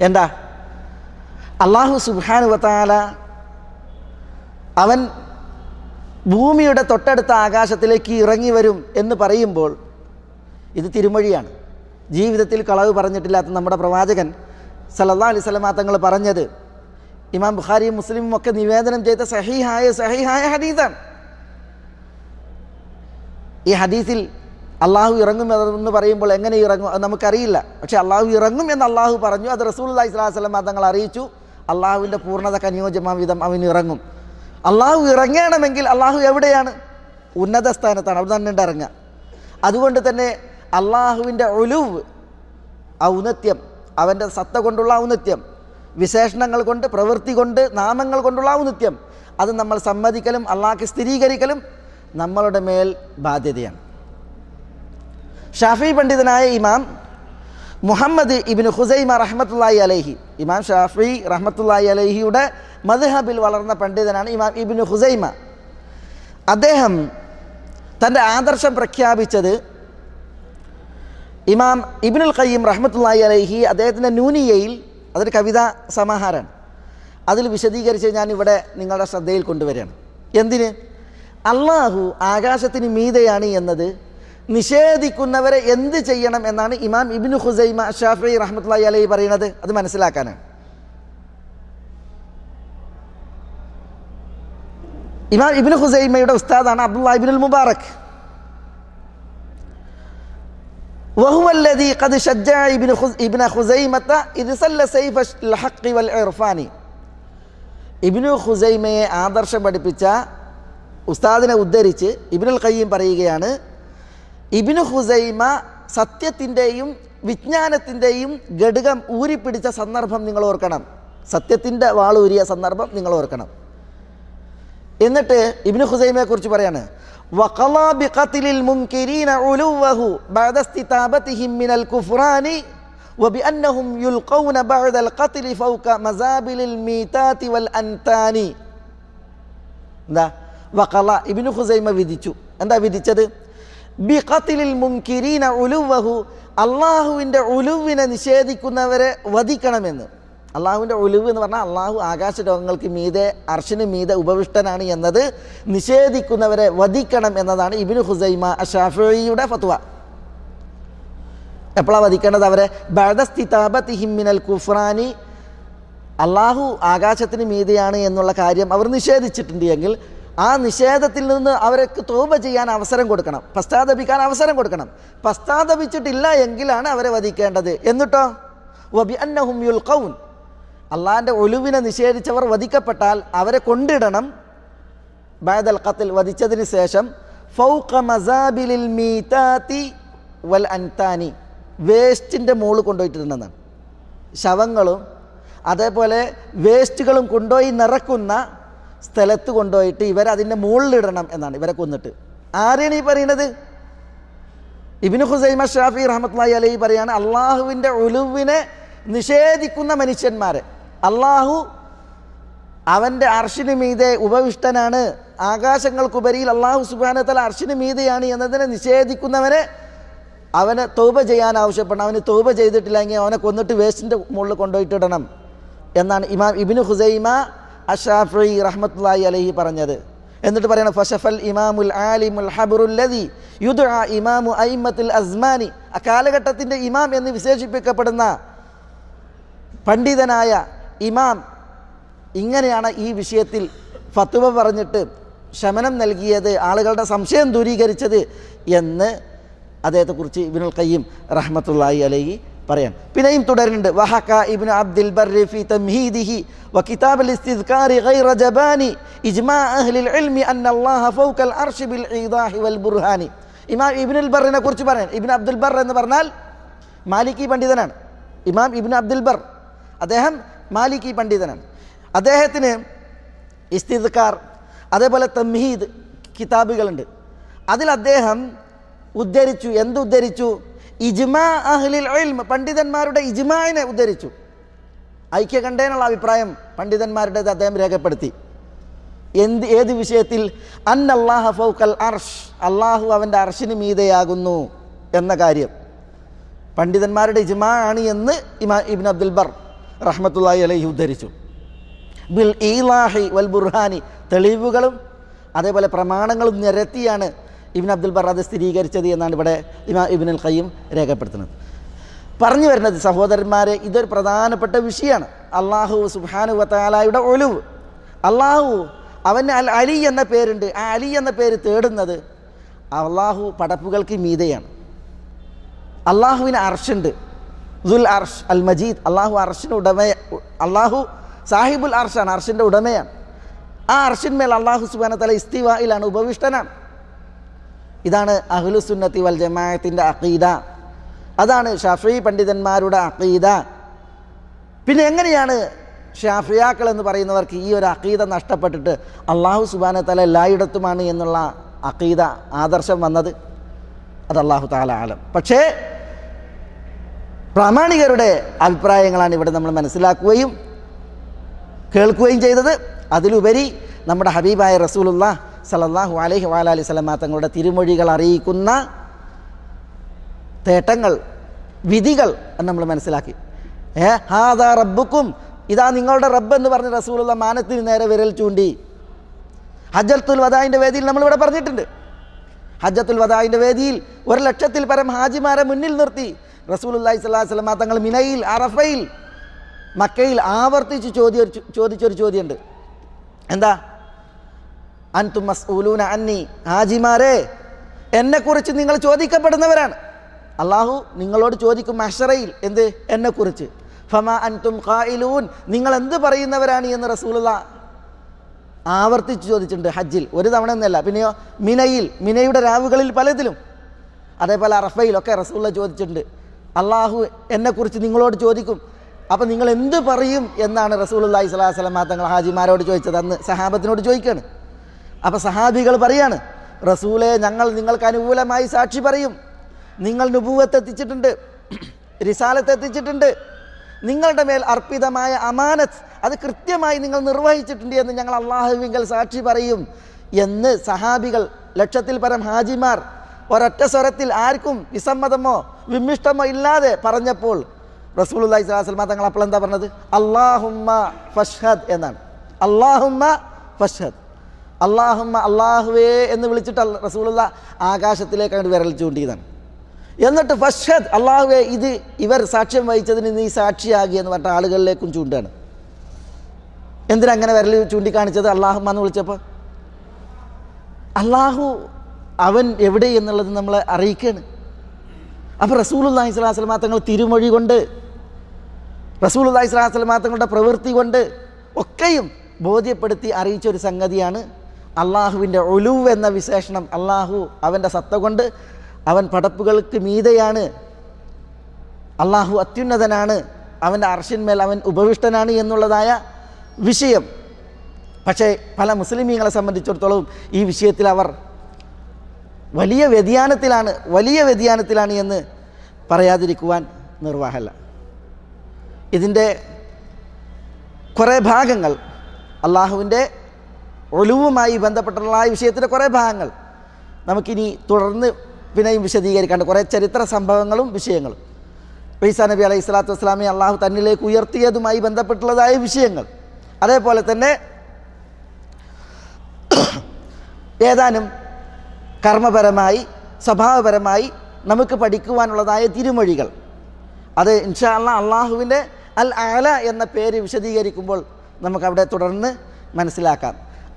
എന്താ? അള്ളാഹു സുബ്ഹാനഹു വ തആല അവൻ ഭൂമിയുടെ തൊട്ടടുത്ത ആകാശത്തിലേക്ക് ഇറങ്ങി വരും എന്ന് പറയുമ്പോൾ ഇത് തിരുമൊഴിയാണ്. ജീവിതത്തിൽ കളവ് പറഞ്ഞിട്ടില്ലാത്ത നമ്മുടെ പ്രവാചകൻ സല്ലല്ലാഹു അലൈഹി വസല്ലം തങ്ങൾ പറഞ്ഞത് ഇമാം ബുഖാരിയും മുസ്ലിമും ഒക്കെ നിവേദനം ചെയ്ത സഹീഹായ ഹദീസാണ്. ഈ ഹദീസിൽ അള്ളാഹു ഇറങ്ങും എന്ന് പറയുമ്പോൾ എങ്ങനെ ഇറങ്ങും അത് നമുക്കറിയില്ല. പക്ഷേ അള്ളാഹു ഇറങ്ങും എന്ന് അള്ളാഹു പറഞ്ഞു, അത് റസൂലുള്ളാഹി സ്വല്ലല്ലാഹു അലൈഹി വസല്ലം തങ്ങൾ അറിയിച്ചു. അള്ളാഹുവിൻ്റെ പൂർണ്ണതക്ക് അനുയോജ്യമായ വിധം അവൻ ഇറങ്ങും. അള്ളാഹു ഇറങ്ങണമെങ്കിൽ അള്ളാഹു എവിടെയാണ്? ഉന്നത സ്ഥാനത്താണ്, അവിടെ തന്നെ ഇറങ്ങുക. അതുകൊണ്ട് തന്നെ അള്ളാഹുവിൻ്റെ ഉലുവ്, ഔന്നത്യം, അവൻ്റെ സത്ത കൊണ്ടുള്ള ഔന്നത്യം, വിശേഷണങ്ങൾ കൊണ്ട്, പ്രവൃത്തി കൊണ്ട്, നാമങ്ങൾ കൊണ്ടുള്ള ഔന്നിത്യം അത് നമ്മൾ സമ്മതിക്കലും അള്ളാഹ്ക്ക് സ്ഥിരീകരിക്കലും നമ്മളുടെ മേൽ ബാധ്യതയാണ്. ഷാഫി പണ്ഡിതനായ ഇമാം മുഹമ്മദ് ഇബ്നു ഖുസൈമ റഹ്മത്തുള്ളാഹി അലൈഹി, ഇമാം ഷാഫി റഹ്മത്തുള്ളാഹി അലൈഹിയുടെ മദ്ഹബിൽ വളർന്ന പണ്ഡിതനാണ് ഇമാം ഇബ്നു ഖുസൈമ. അദ്ദേഹം തൻ്റെ ആദർശം പ്രഖ്യാപിച്ചത് ഇമാം ഇബ്നുൽ ഖയ്യിം റഹ്മത്തുള്ളാഹി അലൈഹി അദ്ദേഹത്തിൻ്റെ നൂനിയയിൽ, അതൊരു കവിതാ സമാഹാരമാണ്, അതിൽ വിശദീകരിച്ച് ഞാൻ ഇവിടെ നിങ്ങളുടെ ശ്രദ്ധയിൽ കൊണ്ടുവരികയാണ്. എന്തിന്? അള്ളാഹു ആകാശത്തിന് മീതെയാണ് എന്നത് നിഷേധിക്കുന്നവരെ എന്ത് ചെയ്യണം എന്നാണ് ഇമാം ഇബ്നു ഖുസൈമ ഷാഫിഈ റഹ്മത്തുള്ളാഹി അലൈഹി പറയുന്നത്. അത് മനസ്സിലാക്കാനാണ്. ഇമാം ഇബ്നു ഖുസൈമയുടെ ഉസ്താദാണ് അബ്ദുല്ലാഹ് ഇബ്നുൽ മുബാറക്. وهو الذي قد شجع ابن خزيمة إذ سل سيف الحق والعرفان. ഇബ്നു ഖുസൈമയെ ആദർശം പഠിപ്പിച്ച ഉസ്താദിനെ ഉദ്ധരിച്ച് ഇബ്നുൽ ഖയ്യിം പറയുകയാണ്, ഇബ്നു ഖുസൈമ സത്യത്തിൻ്റെയും വിജ്ഞാനത്തിൻ്റെയും ഘടകം ഊരിപ്പിടിച്ച സന്ദർഭം നിങ്ങൾ ഓർക്കണം. സത്യത്തിൻ്റെ വാളൂരിയ സന്ദർഭം നിങ്ങൾ ഓർക്കണം. എന്നിട്ട് ഇബ്നു ഖുസൈമയെ കുറിച്ച് പറയാണ്, വഖളാ ബിഖത്ലിൽ മുൻകിരീന ഉലുവഹു ബഅദ ഇസ്തിതാബതിഹിം മിനൽ കുഫ്റാനി വബിഅന്നഹും യുൽഖൗന ബഅദൽ ഖത്ലി ഫൗക മസാബിലിൽ മീതാതി വൽ അൻതാനി. എന്താ വഖള? ഇബ്നു ഖുസൈമ വിധിച്ചു. എന്താ വിധിച്ചത്? ബിഖത്ലിൽ മുൻകിരീന ഉലുവഹു, അള്ളാഹുവിൻ്റെ ഉലുവിനെ നിഷേധിക്കുന്നവരെ വധിക്കണമെന്ന്. അള്ളാഹുവിൻ്റെ ഉലുവ് എന്ന് പറഞ്ഞാൽ അള്ളാഹു ആകാശ ലോകങ്ങൾക്ക് മീതെ അർശിന് മീതെ ഉപവിഷ്ടനാണ് എന്നത് നിഷേധിക്കുന്നവരെ വധിക്കണം എന്നതാണ് ഇബ്നു ഖുസൈമ അഷ്ശാഫിഈയുടെ ഫത്വ. എപ്പോഴാണ് വധിക്കേണ്ടത് അവരെ? ബഅദ ഇസ്തിതാബതിഹിം മിനൽ കുഫ്റാനി, അള്ളാഹു ആകാശത്തിന് മീതെയാണ് എന്നുള്ള കാര്യം അവർ നിഷേധിച്ചിട്ടുണ്ട് എങ്കിൽ ആ നിഷേധത്തിൽ നിന്ന് അവർക്ക് തൗബ ചെയ്യാൻ അവസരം കൊടുക്കണം, പശ്ചാത്തപിക്കാൻ അവസരം കൊടുക്കണം. പശ്ചാത്തപിച്ചിട്ടില്ല എങ്കിലാണ് അവരെ വധിക്കേണ്ടത്. എന്നിട്ടോ വബിഅന്നഹും യുൽഖൗൻ, അള്ളാഹിൻ്റെ ഒലുവിനെ നിഷേധിച്ചവർ വധിക്കപ്പെട്ടാൽ അവരെ കൊണ്ടിടണം. ബഅദൽ ഖത്ൽ, വധിച്ചതിന് ശേഷം ഫൗഖ മസാബിലിൽ മീതാതി വൽ അൻതാനി, വേസ്റ്റിൻ്റെ മുകളിൽ കൊണ്ടുപോയിട്ടിട്ടുണ്ടെന്നാണ്. ശവങ്ങളും അതേപോലെ വേസ്റ്റുകളും കൊണ്ടുപോയി നിറക്കുന്ന സ്ഥലത്ത് കൊണ്ടുപോയിട്ട് ഇവരതിൻ്റെ മുകളിലിടണം എന്നാണ്, ഇവരെ കൊന്നിട്ട്. ആരെയാണ് ഈ പറയുന്നത്? ഇബ്നു ഖുസൈമ ഷാഫിഈ റഹ്മത്തുള്ളാഹി അലൈഹി പറയാണ്, അള്ളാഹുവിൻ്റെ ഉലുവിനെ നിഷേധിക്കുന്ന മനുഷ്യന്മാരെ, അള്ളാഹു അവൻ്റെ അർശിന് മീതെ ഉപവിഷ്ടനാണ്, ആകാശങ്ങൾക്കുപരിയിൽ അള്ളാഹു സുബ്ഹാനഹു വ തആല അർശിന് മീതെയാണ് എന്നതിനെ നിഷേധിക്കുന്നവരെ അവനെ തൗബ ചെയ്യാൻ ആവശ്യപ്പെടണം. അവന് തൗബ ചെയ്തിട്ടില്ലെങ്കിൽ അവനെ കൊന്നിട്ട് വേസ്റ്റിൻ്റെ മുകളിൽ കൊണ്ടുപോയിട്ടിടണം എന്നാണ് ഇമാം ഇബ്നു ഖുസൈമ അഷ്ശാഫിഈ റഹ്മത്തുള്ളാഹി അലൈഹി പറഞ്ഞത്. എന്നിട്ട് പറയണം, ഫശഫൽ ഇമാമുൽ ആലിമുൽ ഹബ്റുല്ലദി യുദ്ആ ഇമാമു അയിമ്മത്തുൽ അസ്മാനി, അക്കാലഘട്ടത്തിൻ്റെ ഇമാം എന്ന് വിശേഷിപ്പിക്കപ്പെടുന്ന പണ്ഡിതനായ ഇമാം ഇങ്ങനെയാണ് ഈ വിഷയത്തിൽ ഫത്വ പറഞ്ഞിട്ട് ശമനം നൽകിയത്, ആളുകളുടെ സംശയം ദൂരീകരിച്ചത് എന്ന് അദ്ദേഹത്തെക്കുറിച്ച് ഇബ്നുൽ ഖയ്യിം റഹ്മത്തുള്ളാഹി അലൈഹി പറയാൻ. പിന്നെയും തുടരുന്നുണ്ട്, വഹക ഇബ്നു അബ്ദുൽ ബർരി ഫി തംഹീദിഹി വകിതാബ് അൽ-ഇസ്തിദ്കാരി ഗൈറ ജബാനി ഇജ്മാ അഹ്ലിൽ ഇൽമി അന്ന അല്ലാഹ ഫൗകൽ അർശി ബിൽ ഈദാഹി വൽ ബുർഹാനി. ഇമാം ഇബ്നുൽ ബർറിനെ കുറിച്ച് പറയാൻ, ഇബ്നു അബ്ദുൽ ബർ എന്ന് പറഞ്ഞാൽ മാലിക്കി പണ്ഡിതനാണ്. ഇമാം ഇബ്നു അബ്ദുൽ ബർ അദ്ദേഹം മാലിക്കി പണ്ഡിതനാണ്. അദ്ദേഹത്തിന് ഇസ്തിദ്കാർ അതേപോലെ തംഹീദ് കിതാബുകളുണ്ട്. അതിൽ അദ്ദേഹം ഉദ്ധരിച്ചു, എന്തുദ്ധരിച്ചു? ഇജ്മാ അഹ്ലിൽ ഇൽം, പണ്ഡിതന്മാരുടെ ഇജ്മാഇനെ ഉദ്ധരിച്ചു. ഐക്യകണ്ഠേനുള്ള അഭിപ്രായം പണ്ഡിതന്മാരുടേത് അദ്ദേഹം രേഖപ്പെടുത്തി. ഏത് വിഷയത്തിൽ? അന്നല്ലാഹ ഫൗകൽ അർഷ്, അള്ളാഹു അവൻ്റെ അർശിന് മീതെയാകുന്നു എന്ന കാര്യം പണ്ഡിതന്മാരുടെ ഇജ്മാ ആണ് എന്ന് ഇമാം ഇബ്നു അബ്ദുൽ ബർ റഹ്മത്തുള്ളാഹി അലൈഹി ഉദ്ധരിച്ചു. ബിൽ ഈലാഹി വൽ ബുർഹാനി, തെളിവുകളും അതേപോലെ പ്രമാണങ്ങളും നിരത്തിയാണ് ഇബ്നു അബ്ദുൽ ബർ അത് സ്ഥിരീകരിച്ചത് എന്നാണ് ഇവിടെ ഇമാം ഇബ്നുൽ ഖയ്യിം രേഖപ്പെടുത്തുന്നത്. പറഞ്ഞു വരുന്നത് സഹോദരന്മാരെ, ഇതൊരു പ്രധാനപ്പെട്ട വിഷയമാണ്. അള്ളാഹു സുബ്ഹാനഹു വ തആലയുടെ ഉലുവ്, അള്ളാഹു അവന് അൽ അലി എന്ന പേരുണ്ട്. ആ അലി എന്ന പേര് തേടുന്നത് അള്ളാഹു പടപ്പുകൾക്ക് മീതെയാണ്. അള്ളാഹുവിന് അർഷുണ്ട്, ദുൽ അർഷ് അൽ മജീദ്, അള്ളാഹു അർഷിന് അള്ളാഹു സാഹിബുൽ അർഷാണ്, അർഷിൻ്റെ ഉടമയാണ്. ആ അർഷിന്മേൽ അള്ളാഹു സുബ്ഹാനഹു വ തആല ഇസ്തിവായിലാണ്, ഉപവിഷ്ടനാണ്. ഇതാണ് അഹ്ലുസുന്നത്തി വൽ ജമാഅത്തിൻ്റെ അഖീദ, അതാണ് ഷാഫിഈ പണ്ഡിതന്മാരുടെ അഖീദ. പിന്നെ എങ്ങനെയാണ് ഷാഫിയാക്കൾ എന്ന് പറയുന്നവർക്ക് ഈ ഒരു അഖീദ നഷ്ടപ്പെട്ടിട്ട് അള്ളാഹു സുബ്ഹാനഹു വ തആല എല്ലായിടത്തുമാണ് എന്നുള്ള അഖീദ ആദർശം വന്നത്. അത് അള്ളാഹു തആല ആലം. പക്ഷേ പ്രാമാണികരുടെ അഭിപ്രായങ്ങളാണ് ഇവിടെ നമ്മൾ മനസ്സിലാക്കുകയും കേൾക്കുകയും ചെയ്തത്. അതിലുപരി നമ്മുടെ ഹബീബായ റസൂലുള്ളാഹി സ്വല്ലല്ലാഹു അലൈഹി വഅലിഹി വസല്ലം തങ്ങളുടെ തിരുമൊഴികൾ അറിയിക്കുന്ന തേട്ടങ്ങൾ, വിധികൾ നമ്മൾ മനസ്സിലാക്കി. ഹാദാ റബ്ബുക്കും, ഇതാ നിങ്ങളുടെ റബ്ബ് എന്ന് പറഞ്ഞ് റസൂലുള്ള മാനത്തിന് നേരെ വിരൽ ചൂണ്ടി. ഹജ്ജത്തുൽ വദാഇൻ്റെ വേദിയിൽ നമ്മളിവിടെ പറഞ്ഞിട്ടുണ്ട്. ഹജ്ജത്തുൽ വദാഇൻ്റെ വേദിയിൽ 1,00,000-ൽ പരം ഹാജിമാരെ മുന്നിൽ നിർത്തി റസൂലുള്ളാഹി സ്വല്ലല്ലാഹു അലൈഹി വസല്ലം തങ്ങൾ മിനയിൽ, അറഫയിൽ, മക്കയിൽ ആവർത്തിച്ച് ചോദിച്ചൊരു ചോദ്യമുണ്ട്. എന്താ? അൻതും മസ്ഊലൂന അന്നി, ഹാജിമാരെ എന്നെക്കുറിച്ച് നിങ്ങൾ ചോദിക്കപ്പെടുന്നവരാണ്. അള്ളാഹു നിങ്ങളോട് ചോദിക്കും മഹ്ശറയിൽ, എന്ത്? എന്നെക്കുറിച്ച്. ഫമാ അൻതും ഖായിലൂൻ, നിങ്ങൾ എന്ത് പറയുന്നവരാണ് എന്ന് റസൂലുള്ളാഹി ആവർത്തിച്ച് ചോദിച്ചിട്ടുണ്ട്. ഹജ്ജിൽ ഒരു തവണ ഒന്നല്ല, പിന്നെയോ മിനയുടെ രാവുകളിൽ പലതിലും, അതേപോലെ അറഫയിലൊക്കെ റസൂലുള്ളാഹി ചോദിച്ചിട്ടുണ്ട്. അള്ളാഹു എന്നെക്കുറിച്ച് നിങ്ങളോട് ചോദിക്കും, അപ്പം നിങ്ങൾ എന്ത് പറയും എന്നാണ് റസൂലുള്ളാഹി സ്വല്ലല്ലാഹു അലൈഹി വസല്ലം തങ്ങൾ ഹാജിമാരോട് ചോദിച്ചത്. അന്ന് സഹാബത്തിനോട് ചോദിക്കുകയാണ്. അപ്പോൾ സഹാബികൾ പറയാണ്, റസൂലെ ഞങ്ങൾ നിങ്ങൾക്ക് അനുകൂലമായി സാക്ഷി പറയും. നിങ്ങൾ നുബുവത്ത് എത്തിച്ചിട്ടുണ്ട്, റിസാലത്ത് എത്തിച്ചിട്ടുണ്ട്, നിങ്ങളുടെ മേൽ അർപ്പിതമായ അമാനത്ത് അത് കൃത്യമായി നിങ്ങൾ നിർവഹിച്ചിട്ടുണ്ട് എന്ന് ഞങ്ങൾ അള്ളാഹുവിങ്കൽ സാക്ഷി പറയും എന്ന് സഹാബികൾ 1,00,000-ൽ പരം ഹാജിമാർ ഒരൊറ്റ സ്വരത്തിൽ ആർക്കും വിസമ്മതമോ വിമിഷ്ടമോ ഇല്ലാതെ പറഞ്ഞപ്പോൾ റസൂലുള്ളാഹി സ്വല്ലല്ലാഹു അലൈഹി വസല്ലം തങ്ങൾ അപ്പോൾ എന്താ പറഞ്ഞത്? അല്ലാഹുമ്മ ഫഷ്ഹദ് എന്നാണ്. അല്ലാഹുമ്മ ഫഷ്ഹദ്, അല്ലാഹുമ്മ, അല്ലാഹുവേ എന്ന് വിളിച്ചിട്ട് റസൂലുള്ളാഹി ആകാശത്തിലേക്ക് അങ്ങോട്ട് വിരൽ ചൂണ്ടിയതാണ്. എന്നിട്ട് ഫഷ്ഹദ്, അല്ലാഹുവേ ഇത് ഇവർ സാക്ഷ്യം വഹിച്ചതിന് നീ സാക്ഷിയാകി എന്ന് പറഞ്ഞ ആളുകളിലേക്കും ചൂണ്ടാണ്. എന്തിനങ്ങനെ വിരൽ ചൂണ്ടിക്കാണിച്ചത്? അല്ലാഹുമ്മ എന്ന് വിളിച്ചപ്പോൾ അള്ളാഹു അവൻ എവിടെ എന്നുള്ളത് നമ്മളെ അറിയിക്കുകയാണ്. അപ്പോൾ റസൂലുള്ളാഹി സ്വല്ലല്ലാഹു അലൈഹി വസല്ലം തങ്ങൾ തിരുമൊഴി കൊണ്ട്, റസൂലുള്ളാഹി സ്വല്ലല്ലാഹു അലൈഹി വസല്ലം തങ്ങളുടെ പ്രവൃത്തി കൊണ്ട് ഒക്കെയും ബോധ്യപ്പെടുത്തി അറിയിച്ചൊരു സംഗതിയാണ് അള്ളാഹുവിൻ്റെ ഉലൂവ് എന്ന വിശേഷണം. അള്ളാഹു അവൻ്റെ സത്ത കൊണ്ട് അവൻ പടപ്പുകൾക്ക് മീതെയാണ്, അള്ളാഹു അത്യുന്നതനാണ്, അവൻ്റെ അർശിന്മേൽ അവൻ ഉപവിഷ്ടനാണ് എന്നുള്ളതായ വിഷയം. പക്ഷേ പല മുസ്ലിമീങ്ങളെ സംബന്ധിച്ചിടത്തോളം ഈ വിഷയത്തിൽ അവർ വലിയ വ്യതിയാനത്തിലാണ് എന്ന് പറയാതിരിക്കുവാൻ നിർവാഹമല്ല. ഇതിൻ്റെ കുറേ ഭാഗങ്ങൾ, അള്ളാഹുവിൻ്റെ ഉലൂവുമായി ബന്ധപ്പെട്ടുള്ള ആ വിഷയത്തിൻ്റെ കുറേ ഭാഗങ്ങൾ നമുക്കിനി തുടർന്ന് പിന്നെയും വിശദീകരിക്കാണ്ട് കുറേ ചരിത്ര സംഭവങ്ങളും വിഷയങ്ങളും, ഈസാ നബി അലൈഹി സ്വലാത്തു വസ്സലാമെ അള്ളാഹു തന്നിലേക്ക് ഉയർത്തിയതുമായി ബന്ധപ്പെട്ടുള്ളതായ വിഷയങ്ങൾ, അതേപോലെ തന്നെ ഏതാനും കർമ്മപരമായി സ്വഭാവപരമായി നമുക്ക് പഠിക്കുവാനുള്ളതായ തിരുമൊഴികൾ, അത് ഇൻഷാ അല്ലാഹ് അള്ളാഹുവിൻ്റെ അൽ അഅല എന്ന പേര് വിശദീകരിക്കുമ്പോൾ നമുക്കവിടെ തുടർന്ന് മനസ്സിലാക്കാം.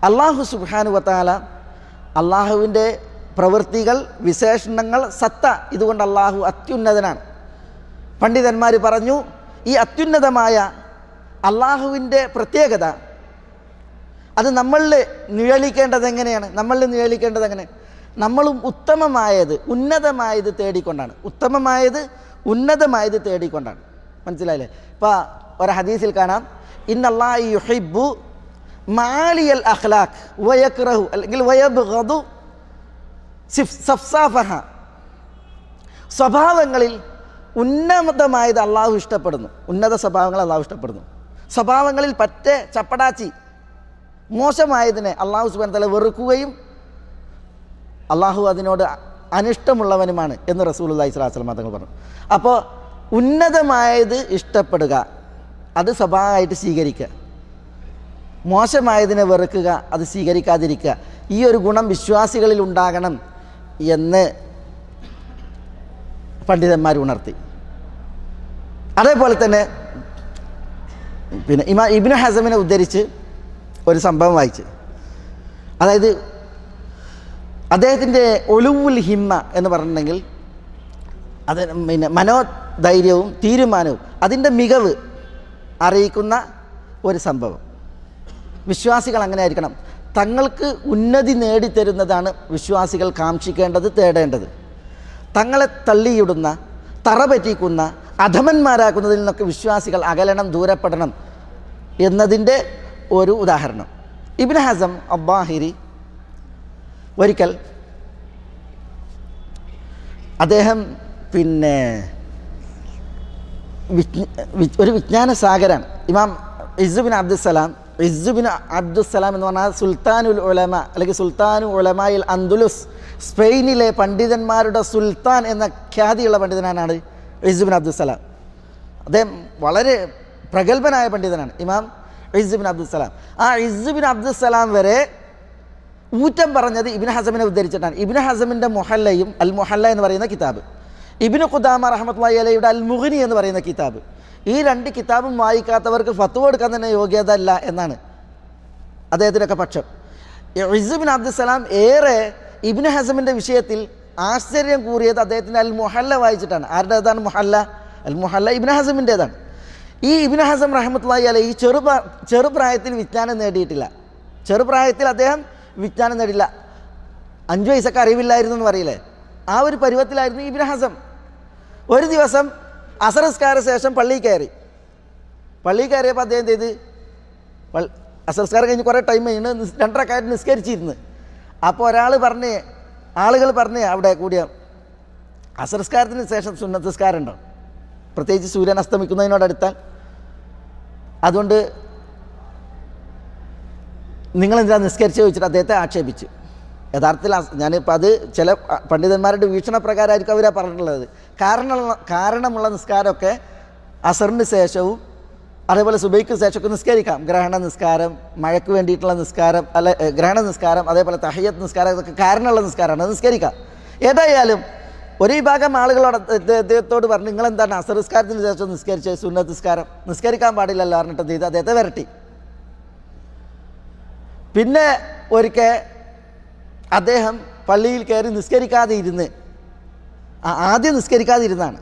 അള്ളാഹു സുബ്ഹാനഹു വ തആല അള്ളാഹുവിൻ്റെ പ്രവൃത്തികൾ, വിശേഷണങ്ങൾ, സത്ത, ഇതുകൊണ്ട് അള്ളാഹു അത്യുന്നതനാണ്. പണ്ഡിതന്മാർ പറഞ്ഞു, ഈ അത്യുന്നതമായ അള്ളാഹുവിൻ്റെ പ്രത്യേകത അത് നമ്മളിൽ നിഴലിക്കേണ്ടത് എങ്ങനെയാണ്? നമ്മളും ഉന്നതമായത് തേടിക്കൊണ്ടാണ്. ഉന്നതമായത് തേടിക്കൊണ്ടാണ്. മനസ്സിലായില്ലേ? ഇപ്പോൾ ഒരു ഹദീസിൽ കാണാം, ഇന്നല്ലാഹ യുഹിബ്ബു മാലിയൽ അഖ്ലാഖ് വയക്റഹു അല്ലെങ്കിൽ വയബ്ഗദു സഫ്സാഫഹ. സ്വഭാവങ്ങളിൽ ഉന്നതമായത് അള്ളാഹു ഇഷ്ടപ്പെടുന്നു, ഉന്നത സ്വഭാവങ്ങൾ അള്ളാഹു ഇഷ്ടപ്പെടുന്നു. സ്വഭാവങ്ങളിൽ പറ്റേ ചപ്പടാച്ചി മോശമായതിനെ അള്ളാഹു സുബ്ഹാനഹു വ തആല വെറുക്കുകയും അള്ളാഹു അതിനോട് അനിഷ്ടമുള്ളവനുമാണ് എന്ന് റസൂലുള്ളാഹി സ്വല്ലല്ലാഹു അലൈഹി വസല്ലം തങ്ങൾ പറഞ്ഞു. അപ്പോൾ ഉന്നതമായത് ഇഷ്ടപ്പെടുക, അത് സ്വഭാവമായിട്ട് സ്വീകരിക്കുക, മോശമായതിനെ വെറുക്കുക, അത് സ്വീകരിക്കാതിരിക്കുക, ഈ ഒരു ഗുണം വിശ്വാസികളിൽ ഉണ്ടാകണം എന്ന് പണ്ഡിതന്മാർ ഉണർത്തി. അതേപോലെ തന്നെ പിന്നെ ഇബ്നു ഹസമിനെ ഉദ്ധരിച്ച് ഒരു സംഭവം വായിച്ച്, അതായത് അദ്ദേഹത്തിൻ്റെ ഒലുവുൽ ഹിമ്മ എന്ന് പറഞ്ഞിട്ടുണ്ടെങ്കിൽ അത് പിന്നെ മനോധൈര്യവും തീരുമാനവും അതിൻ്റെ മികവ് അറിയിക്കുന്ന ഒരു സംഭവം. വിശ്വാസികൾ അങ്ങനെ ആയിരിക്കണം. തങ്ങൾക്ക് ഉന്നതി നേടിത്തരുന്നതാണ് വിശ്വാസികൾ കാക്ഷിക്കേണ്ടത്, തേടേണ്ടത്. തങ്ങളെ തള്ളിയിടുന്ന, തറ പറ്റിക്കുന്ന, അധമന്മാരാക്കുന്നതിൽ നിന്നൊക്കെ വിശ്വാസികൾ അകലണം, ദൂരപ്പെടണം എന്നതിൻ്റെ ഒരു ഉദാഹരണം. ഇബ്നു ഹസം അബ്ബാഹിരി ഒരിക്കൽ അദ്ദേഹം ഒരു വിജ്ഞാന സാഗരാണ്. ഇമാം ഇസ്സു ബിൻ അബ്ദുസ്സലാം എന്ന് പറഞ്ഞാൽ സുൽത്താനുൽ ഉലമ അല്ലെങ്കിൽ സുൽത്താനു ഉലമായിൽ അന്ദുലുസ്, സ്പെയിനിലെ പണ്ഡിതന്മാരുടെ സുൽത്താൻ എന്ന ഖ്യാതിയുള്ള പണ്ഡിതനാണ് ഇസ്സു ബിൻ അബ്ദുസ്സലാം. അദ്ദേഹം വളരെ പ്രഗത്ഭനായ പണ്ഡിതനാണ് ഇമാം ഇസ്സു ബിൻ അബ്ദുസ്സലാം. ആ ഇസ്സു ബിൻ അബ്ദുസ്സലാം വരെ ഊറ്റം പറഞ്ഞത് ഇബ്നു ഹസമിനെ ഉദ്ധരിച്ചിട്ടാണ്. ഇബ്നു ഹസമിൻ്റെ മുഹല്ലയും അൽ മുഹല്ല എന്ന് പറയുന്ന കിതാബ്, ഇബ്നു ഖുദാമ റഹ്മത്തുള്ളാഹി അലൈഹിയുടെ അൽ മുഗ്നി എന്ന് പറയുന്ന കിതാബ്, ഈ രണ്ട് കിതാബും വായിക്കാത്തവർക്ക് ഫത്വ കൊടുക്കാൻ തന്നെ യോഗ്യത അല്ല എന്നാണ് അദ്ദേഹത്തിൻ്റെയൊക്കെ പക്ഷം. ഇസ്സു ബിൻ അബ്ദുസ്സലാം ഏറെ ഇബ്നു ഹസമിൻ്റെ വിഷയത്തിൽ ആശ്ചര്യം കൂറിയത് അദ്ദേഹത്തിൻ്റെ അൽ മുഹല്ല വായിച്ചിട്ടാണ്. ആരുടേതാണ് മുഹല്ല? അൽ മുഹല്ല ഇബ്നു ഹസമിൻ്റേതാണ്. ഈ ഇബ്നു ഹസം റഹ്മത്തുള്ളാഹി അലൈഹി ചെറുപ്രായത്തിൽ വിജ്ഞാനം നേടിയിട്ടില്ല. ചെറുപ്രായത്തിൽ അദ്ദേഹം വിജ്ഞാനം നേടില്ല. 5 വയസ്സൊക്കെ അറിവില്ലായിരുന്നു എന്ന് പറയില്ലേ, ആ ഒരു പരുവത്തിലായിരുന്നു ഇബ്നു ഹസം. ഒരു ദിവസം അസർ നിസ്കാര ശേഷം പള്ളിയിൽ കയറിയപ്പോൾ അദ്ദേഹം ചെയ്ത് അസർ നിസ്കാരം കഴിഞ്ഞ് കുറേ ടൈം കഴിഞ്ഞ് 2 റക്അത്ത് നിസ്കരിച്ചിരുന്നു. അപ്പോൾ ആളുകൾ പറഞ്ഞ് അവിടെ കൂടിയ അസർ നിസ്കാരത്തിന് ശേഷം സുന്നത്ത് നിസ്കാരം ഉണ്ടോ, പ്രത്യേകിച്ച് സൂര്യൻ അസ്തമിക്കുന്നതിനോടടുത്താൽ, അതുകൊണ്ട് നിങ്ങളെന്താ നിസ്കരിച്ച് ചോദിച്ചിട്ട് അദ്ദേഹത്തെ ആക്ഷേപിച്ചു. യഥാർത്ഥത്തിൽ ഞാനിപ്പോൾ അത് ചില പണ്ഡിതന്മാരുടെ വീക്ഷണപ്രകാരമായിരിക്കും അവരാ പറഞ്ഞിട്ടുള്ളത്. കാരണമുള്ള നിസ്കാരമൊക്കെ അസറിന് ശേഷവും അതേപോലെ സുബൈക്ക് ശേഷമൊക്കെ നിസ്കരിക്കാം. ഗ്രഹണ നിസ്കാരം, മഴയ്ക്ക് വേണ്ടിയിട്ടുള്ള നിസ്കാരം, ഗ്രഹണ നിസ്കാരം, അതേപോലെ തഹയ്യത്ത് നിസ്കാരം, ഇതൊക്കെ കാരണമുള്ള നിസ്കാരമാണ്, നിസ്കരിക്കാം. ഏതായാലും ഒരു വിഭാഗം ആളുകളോട് അദ്ദേഹത്തോട് പറഞ്ഞു, നിങ്ങളെന്താണ് അസർ നിസ്കാരത്തിന് ശേഷം നിസ്കരിച്ചത്, സുന്നത്ത് നിസ്കാരം നിസ്കരിക്കാൻ പാടില്ലല്ലോ പറഞ്ഞിട്ട് എന്ത് ചെയ്ത് അദ്ദേഹത്തെ വരട്ടി. പിന്നെ ഒരിക്കൽ അദ്ദേഹം പള്ളിയിൽ കയറി ആദ്യം നിസ്കരിക്കാതെ ഇരുന്നാണ്.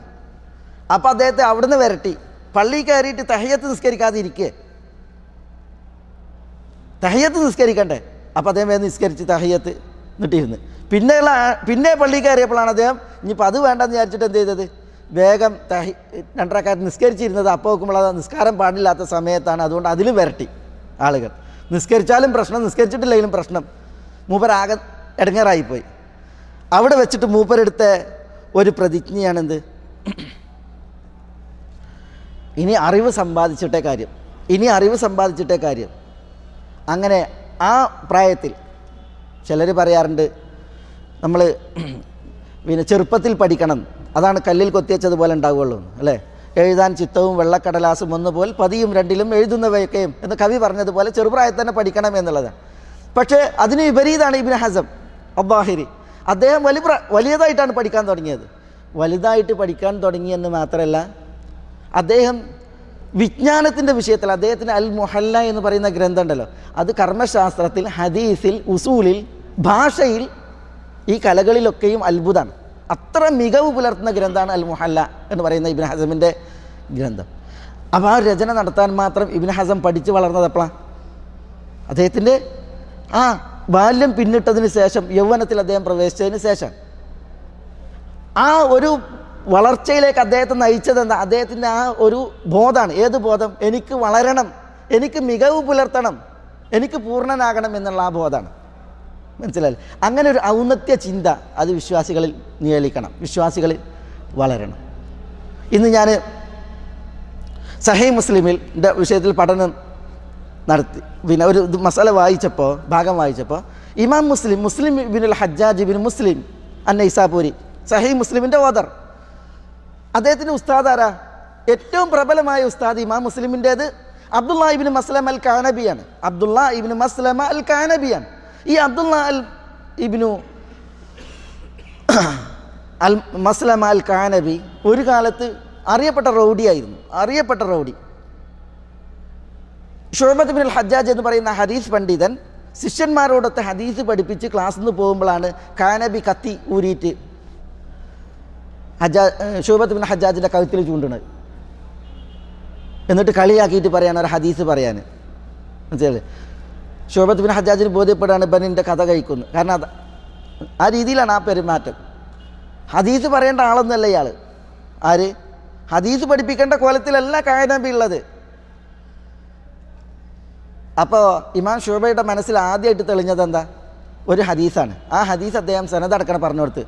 അപ്പോൾ അദ്ദേഹത്തെ അവിടുന്ന് വരട്ടി. പള്ളിയിൽ കയറിയിട്ട് തഹയ്യത്ത് നിസ്കരിക്കാതെ ഇരിക്കേ, തഹയ്യത്ത് നിസ്കരിക്കണ്ടേ? അപ്പോൾ അദ്ദേഹം വേഗം നിസ്കരിച്ച് തഹയ്യത്ത് നിട്ടിരുന്ന്. പിന്നെ പള്ളിയിൽ കയറിയപ്പോഴാണ് അദ്ദേഹം ഇനിയിപ്പോൾ അത് വേണ്ടെന്ന് വിചാരിച്ചിട്ട് എന്ത് ചെയ്തത്, വേഗം 2 റക്അത്ത് നിസ്കരിച്ചിരുന്നത്. അപ്പോൾ നോക്കുമ്പോൾ അത് നിസ്കാരം പാടില്ലാത്ത സമയത്താണ്. അതുകൊണ്ട് അതിലും വരട്ടി ആളുകൾ. നിസ്കരിച്ചാലും പ്രശ്നം, നിസ്കരിച്ചിട്ടില്ലെങ്കിലും പ്രശ്നം. മൂപ്പരാകെ ഇടങ്ങേറായിപ്പോയി. അവിടെ വെച്ചിട്ട് മൂപ്പരെടുത്ത ഒരു പ്രതിജ്ഞയാണെന്ത്, ഇനി അറിവ് സമ്പാദിച്ചിട്ടേ കാര്യം. അങ്ങനെ ആ പ്രായത്തിൽ ചിലർ പറയാറുണ്ട്, നമ്മൾ ചെറുപ്പത്തിൽ പഠിക്കണം, അതാണ് കല്ലിൽ കൊത്തിവെച്ചതുപോലെ ഉണ്ടാവുകയുള്ളൂ അല്ലേ. എഴുതാൻ ചിത്തവും വെള്ളക്കടലാസും ഒന്നുപോൽ പതിയും 2ലും എഴുതുന്നവയൊക്കെയും എന്ന് കവി പറഞ്ഞതുപോലെ ചെറുപ്രായത്തിൽ തന്നെ പഠിക്കണം എന്നുള്ളതാണ്. പക്ഷേ അതിന് വിപരീതമാണ് ഇബ്നു ഹസം അബ്ബാഹിരി. അദ്ദേഹം വലിയതായിട്ടാണ് പഠിക്കാൻ തുടങ്ങിയത്. വലുതായിട്ട് പഠിക്കാൻ തുടങ്ങിയെന്ന് മാത്രമല്ല, അദ്ദേഹം വിജ്ഞാനത്തിൻ്റെ വിഷയത്തിൽ അദ്ദേഹത്തിന് അൽ മുഹല്ല എന്ന് പറയുന്ന ഗ്രന്ഥം ഉണ്ടല്ലോ, അത് കർമ്മശാസ്ത്രത്തിൽ, ഹദീസിൽ, ഉസൂലിൽ, ഭാഷയിൽ, ഈ കലകളിലൊക്കെയും അത്ഭുതമാണ്. അത്ര മികവ് പുലർത്തുന്ന ഗ്രന്ഥമാണ് അൽ മുഹല്ല എന്ന് പറയുന്ന ഇബ്നു ഹസമിൻ്റെ ഗ്രന്ഥം. അപ്പോൾ ആ രചന നടത്താൻ മാത്രം ഇബ്നു ഹസം പഠിച്ച് വളർന്നത് എപ്പോഴാണ്? അദ്ദേഹത്തിൻ്റെ ബാല്യം പിന്നിട്ടതിന് ശേഷം, യൗവനത്തിൽ അദ്ദേഹം പ്രവേശിച്ചതിന് ശേഷം. ആ ഒരു വളർച്ചയിലേക്ക് അദ്ദേഹത്തെ നയിച്ചത് എന്താ? അദ്ദേഹത്തിൻ്റെ ആ ഒരു ബോധമാണ്. ഏത് ബോധം? എനിക്ക് വളരണം, എനിക്ക് മികവ് പുലർത്തണം, എനിക്ക് പൂർണ്ണനാകണം എന്നുള്ള ആ ബോധമാണ്. മനസ്സിലായി? അങ്ങനെ ഒരു ഔന്നത്യ ചിന്ത അത് വിശ്വാസികളിൽ നിഴലിക്കണം, വിശ്വാസികളിൽ വളരണം. ഇന്ന് ഞാൻ സഹീഹ് മുസ്ലിമിൻ്റെ വിഷയത്തിൽ പഠനം നടത്തി. പിന്നെ ഒരു മസാല ഭാഗം വായിച്ചപ്പോൾ ഇമാം മുസ്ലിം ഇബ്നുൽ ഹജ്ജാജ് ഇബ്നു മുസ്ലിം അന്നൈസാപൂരി, സഹീഹ് മുസ്ലിമിൻ്റെ ഓദർ, അദ്ദേഹത്തിൻ്റെ ഉസ്താദ് ആരാ? ഏറ്റവും പ്രബലമായ ഉസ്താദ് ഇമാം മുസ്ലിമിൻ്റേത് അബ്ദുല്ലാ ഇബ്നു മസ്ലമ അൽ കാനബിയാണ്. ഈ അബ്ദുല്ലാ ഇബ്നു അൽ മസ്ലമ അൽ കാനബി ഒരു കാലത്ത് അറിയപ്പെട്ട റൗഡി. ശുഅബത്ത് ഇബ്നുൽ ഹജ്ജാജ് എന്ന് പറയുന്ന ഹദീസ് പണ്ഡിതൻ ശിഷ്യന്മാരോടൊത്ത് ഹദീസ് പഠിപ്പിച്ച് ക്ലാസ്സിൽ നിന്ന് പോകുമ്പോഴാണ് കാനബി കത്തി ഊരിയിട്ട് ശുഅബത്ത് ഇബ്നുൽ ഹജ്ജാജിൻ്റെ കഴുത്തിൽ ചൂണ്ടുന്നത്. എന്നിട്ട് കളിയാക്കിയിട്ട് പറയാണ് ഒരു ഹദീസ് പറയാൻ. മനസ്സിലായില്ലേ? ശുഅബത്ത് ഇബ്നുൽ ഹജ്ജാജിന് ബോധ്യപ്പെടാണ് ഇബനിൻ്റെ കഥ കഴിക്കുന്നത്. കാരണം ആ രീതിയിലാണ് ആ പെരുമാറ്റം. ഹദീസ് പറയേണ്ട ആളൊന്നുമല്ല ഇയാൾ. ഹദീസ് പഠിപ്പിക്കേണ്ട കോലത്തിലല്ല കാനബി ഉള്ളത്. അപ്പോൾ ഇമാം ഷുബയുടെ മനസ്സിൽ ആദ്യമായിട്ട് തെളിഞ്ഞത് എന്താ? ഒരു ഹദീസാണ്. ആ ഹദീസ് അദ്ദേഹം സനദടക്കണം പറഞ്ഞു കൊടുത്ത്.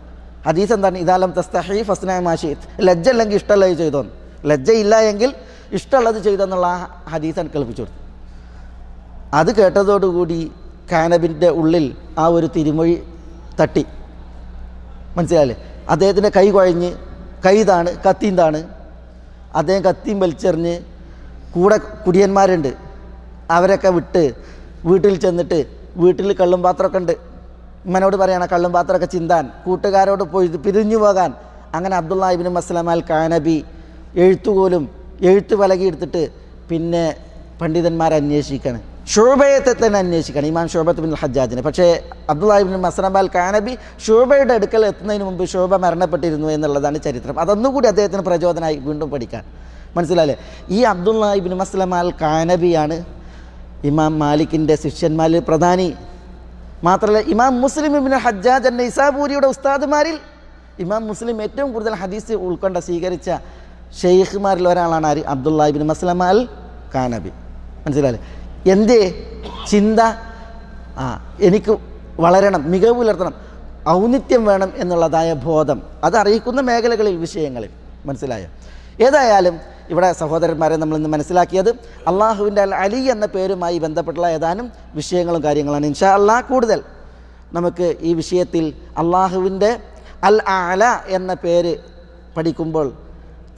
ഹദീസ് എന്താണ്? ഇദാലം തസ്തഹി ഫസ്ന മാഷീത്ത്, ലജ്ജ അല്ലെങ്കിൽ ഇഷ്ടമുള്ളത് ചെയ്തോന്ന്, ലജ്ജ ഇല്ല എങ്കിൽ ഇഷ്ടമുള്ളത് ചെയ്തെന്നുള്ള ആ ഹദീസാണ് കേൾപ്പിച്ചു കൊടുത്തു. അത് കേട്ടതോടുകൂടി കാനബിൻ്റെ ഉള്ളിൽ ആ ഒരു തിരുമൊഴി തട്ടി. മനസ്സിലായില്ലേ? അദ്ദേഹത്തിൻ്റെ കൈ കുഴഞ്ഞ്, കൈതാണ് കത്തിന്താണ്. അദ്ദേഹം കത്തിയും വലിച്ചെറിഞ്ഞ് കൂടെ കുടിയന്മാരുണ്ട്, അവരൊക്കെ വിട്ട് വീട്ടിൽ ചെന്നിട്ട്, വീട്ടിൽ കള്ളും പാത്രമൊക്കെ ഉണ്ട്, ഉമ്മനോട് പറയണ കള്ളും പാത്രമൊക്കെ ചിന്താൻ, കൂട്ടുകാരോട് പോയി പിരിഞ്ഞു പോകാൻ. അങ്ങനെ അബ്ദുല്ലാ ഇബ്നു മസ്ലമ അൽ കാനബി എഴുത്തുപോലും എഴുത്ത് പലകി എടുത്തിട്ട് പിന്നെ പണ്ഡിതന്മാരെ അന്വേഷിക്കണം, ഷുബയത്തെ തന്നെ അന്വേഷിക്കണം, ഇമാം ഷുബത്ത് ബിൻ ഹജ്ജാജിനെ. പക്ഷേ അബ്ദുല്ലാ ഇബ്നു മസ്ലമ അൽ കാനബി ഷുബയുടെ അടുക്കൽ എത്തുന്നതിന് മുമ്പ് ഷുബ മരണപ്പെട്ടിരുന്നു എന്നുള്ളതാണ് ചരിത്രം. അതൊന്നുകൂടി അദ്ദേഹത്തിന് പ്രചോദനമായി വീണ്ടും പഠിക്കാൻ. മനസ്സിലായില്ലേ? ഈ അബ്ദുല്ലാ ഇബ്നു മസ്ലമ അൽ കാനബിയാണ് ഇമാം മാലിക്കിൻ്റെ ശിഷ്യന്മാരിൽ പ്രധാനി. മാത്രമല്ല ഇമാം മുസ്ലിം ഇബ്നു ഹജ്ജാജ് നൈസാബൂരിയുടെ ഉസ്താദുമാരിൽ ഇമാം മുസ്ലിം ഏറ്റവും കൂടുതൽ ഹദീസ് ഉൾക്കൊണ്ട സ്വീകരിച്ച ഷെയ്ഖുമാരിൽ ഒരാളാണ് ആര്? അബ്ദുല്ലാ ഇബ്നു മസ്ലമ അൽ കാനബി. മനസ്സിലായില്ലേ? എന്തേ ചിന്ത? എനിക്ക് വളരണം, മികവ് പുലർത്തണം, ഔന്നിത്യം വേണം എന്നുള്ളതായ ബോധം അതറിയിക്കുന്ന മേഖലകളിൽ, വിഷയങ്ങളിൽ. മനസ്സിലായോ? ഏതായാലും ഇവിടെ സഹോദരന്മാരെ നമ്മളിന്ന് മനസ്സിലാക്കിയത് അള്ളാഹുവിൻ്റെ അൽ അലി എന്ന പേരുമായി ബന്ധപ്പെട്ടുള്ള ഏതാനും വിഷയങ്ങളും കാര്യങ്ങളാണ്. ഇൻഷാ അല്ലാഹ് കൂടുതൽ നമുക്ക് ഈ വിഷയത്തിൽ അള്ളാഹുവിൻ്റെ അൽ അല എന്ന പേര് പഠിക്കുമ്പോൾ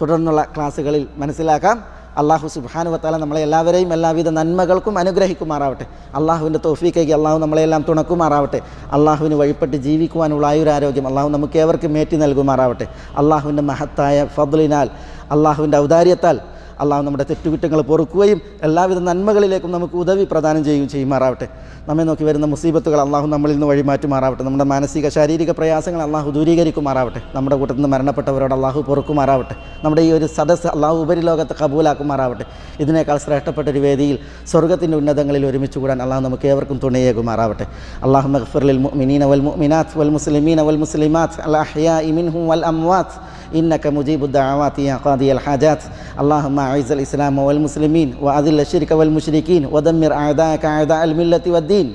തുടർന്നുള്ള ക്ലാസ്സുകളിൽ മനസ്സിലാക്കാം. അള്ളാഹു സുബ്ഹാനഹു വ തആല നമ്മളെ എല്ലാവരെയും എല്ലാവിധ നന്മകൾക്കും അനുഗ്രഹിക്കുമാറാവട്ടെ. അള്ളാഹുവിൻ്റെ തൗഫീഖായി അള്ളാഹു നമ്മളെല്ലാം തുണക്കുമാറാവട്ടെ. അള്ളാഹുവിന് വഴിപ്പെട്ട് ജീവിക്കുവാനുള്ള ആയുരാരോഗ്യം അള്ളാഹു നമുക്ക് ഏവർക്കും മേറ്റി നൽകുമാറാവട്ടെ. അള്ളാഹുവിൻ്റെ മഹത്തായ ഫദ്ലിനാൽ, അള്ളാഹുവിൻ്റെ ഔദാര്യത്താൽ അള്ളാഹു നമ്മുടെ തെറ്റുകുറ്റങ്ങൾ പൊറുക്കുകയും എല്ലാവിധ നന്മകളിലേക്കും നമുക്ക് ഉദവി പ്രദാനം ചെയ്യുമാറാവട്ടെ. നമ്മെ നോക്കി വരുന്ന മുസീബത്തുകൾ അള്ളാഹു നമ്മളിൽ നിന്ന് വഴിമാറ്റുമാറാവട്ടെ. നമ്മുടെ മാനസിക ശാരീരിക പ്രയാസങ്ങൾ അള്ളാഹു ദൂരീകരിക്കുമാറാവട്ടെ. നമ്മുടെ കൂട്ടത്തിൽ നിന്ന് മരണപ്പെട്ടവരോട് അള്ളാഹു പൊറുക്കുമാറാവട്ടെ. നമ്മുടെ ഈ ഒരു സദസ്സ് അള്ളാഹു ഉപരിലോകത്ത് കബൂലാക്കുമാറാവട്ടെ. ഇതിനേക്കാൾ ശ്രേഷ്ഠപ്പെട്ടൊരു വേദിയിൽ സ്വർഗ്ഗത്തിൻ്റെ ഉന്നതങ്ങളിൽ ഒരുമിച്ച് കൂടാൻ അള്ളാഹു നമുക്ക് ഏവർക്കും തുണയേകുമാറാവട്ടെ. അല്ലാഹുമ്മ ഗ്ഫിർ ലിൽ മുഅ്മിനീന വൽ മുഅ്മിനാത്ത് വൽ മുസ്ലിമീന വൽ മുസ്ലിമാത്ത് അൽ അഹ്യാഇ മിൻഹും വൽ അംവാത്ത് إنك مجيب الدعوات يا قاضي الحاجات. اللهم أعز الإسلام والمسلمين وأذل الشرك والمشركين ودمر أعداءك أعداء الملة والدين.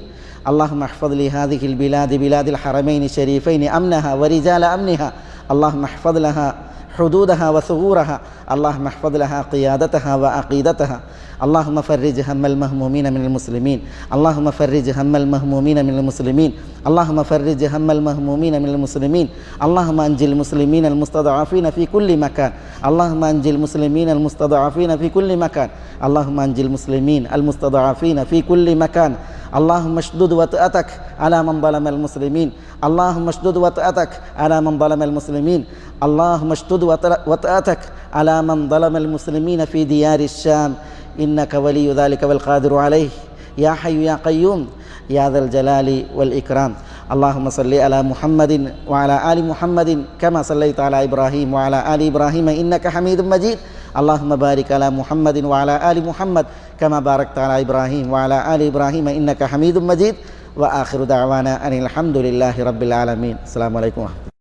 اللهم احفظ لي هذه البلاد بلاد الحرمين الشريفين أمنها ورجال أمنها. اللهم احفظ لها حدودها وثغورها. اللهم احفظ لها قيادتها وعقيدتها. اللهم فرج هم المهمومين من المسلمين. اللهم فرج هم المهمومين من المسلمين. اللهم فرج هم المهمومين من المسلمين. اللهم انجي المسلمين المستضعفين في كل مكان. اللهم انجي المسلمين المستضعفين في كل مكان. اللهم انجي المسلمين المستضعفين في كل مكان. اللهم اشدد وطأتك على من ظلم المسلمين. اللهم اشدد وطأتك على من ظلم المسلمين. اللهم اشدد وطأتك على من ظلم المسلمين في ديار الشام. إنك ولي ذلك والقادر عليه يا حي يا قيوم يا ذا الجلال والإكرام. اللهم صل على محمد وعلى آل محمد كما صليت على إبراهيم وعلى آل إبراهيم إنك حميد مجيد. اللهم بارك على محمد وعلى آل محمد كما باركت على إبراهيم وعلى آل إبراهيم إنك حميد مجيد. وآخر دعوانا أن الحمد لله رب العالمين. السلام عليكم ورحمة الله.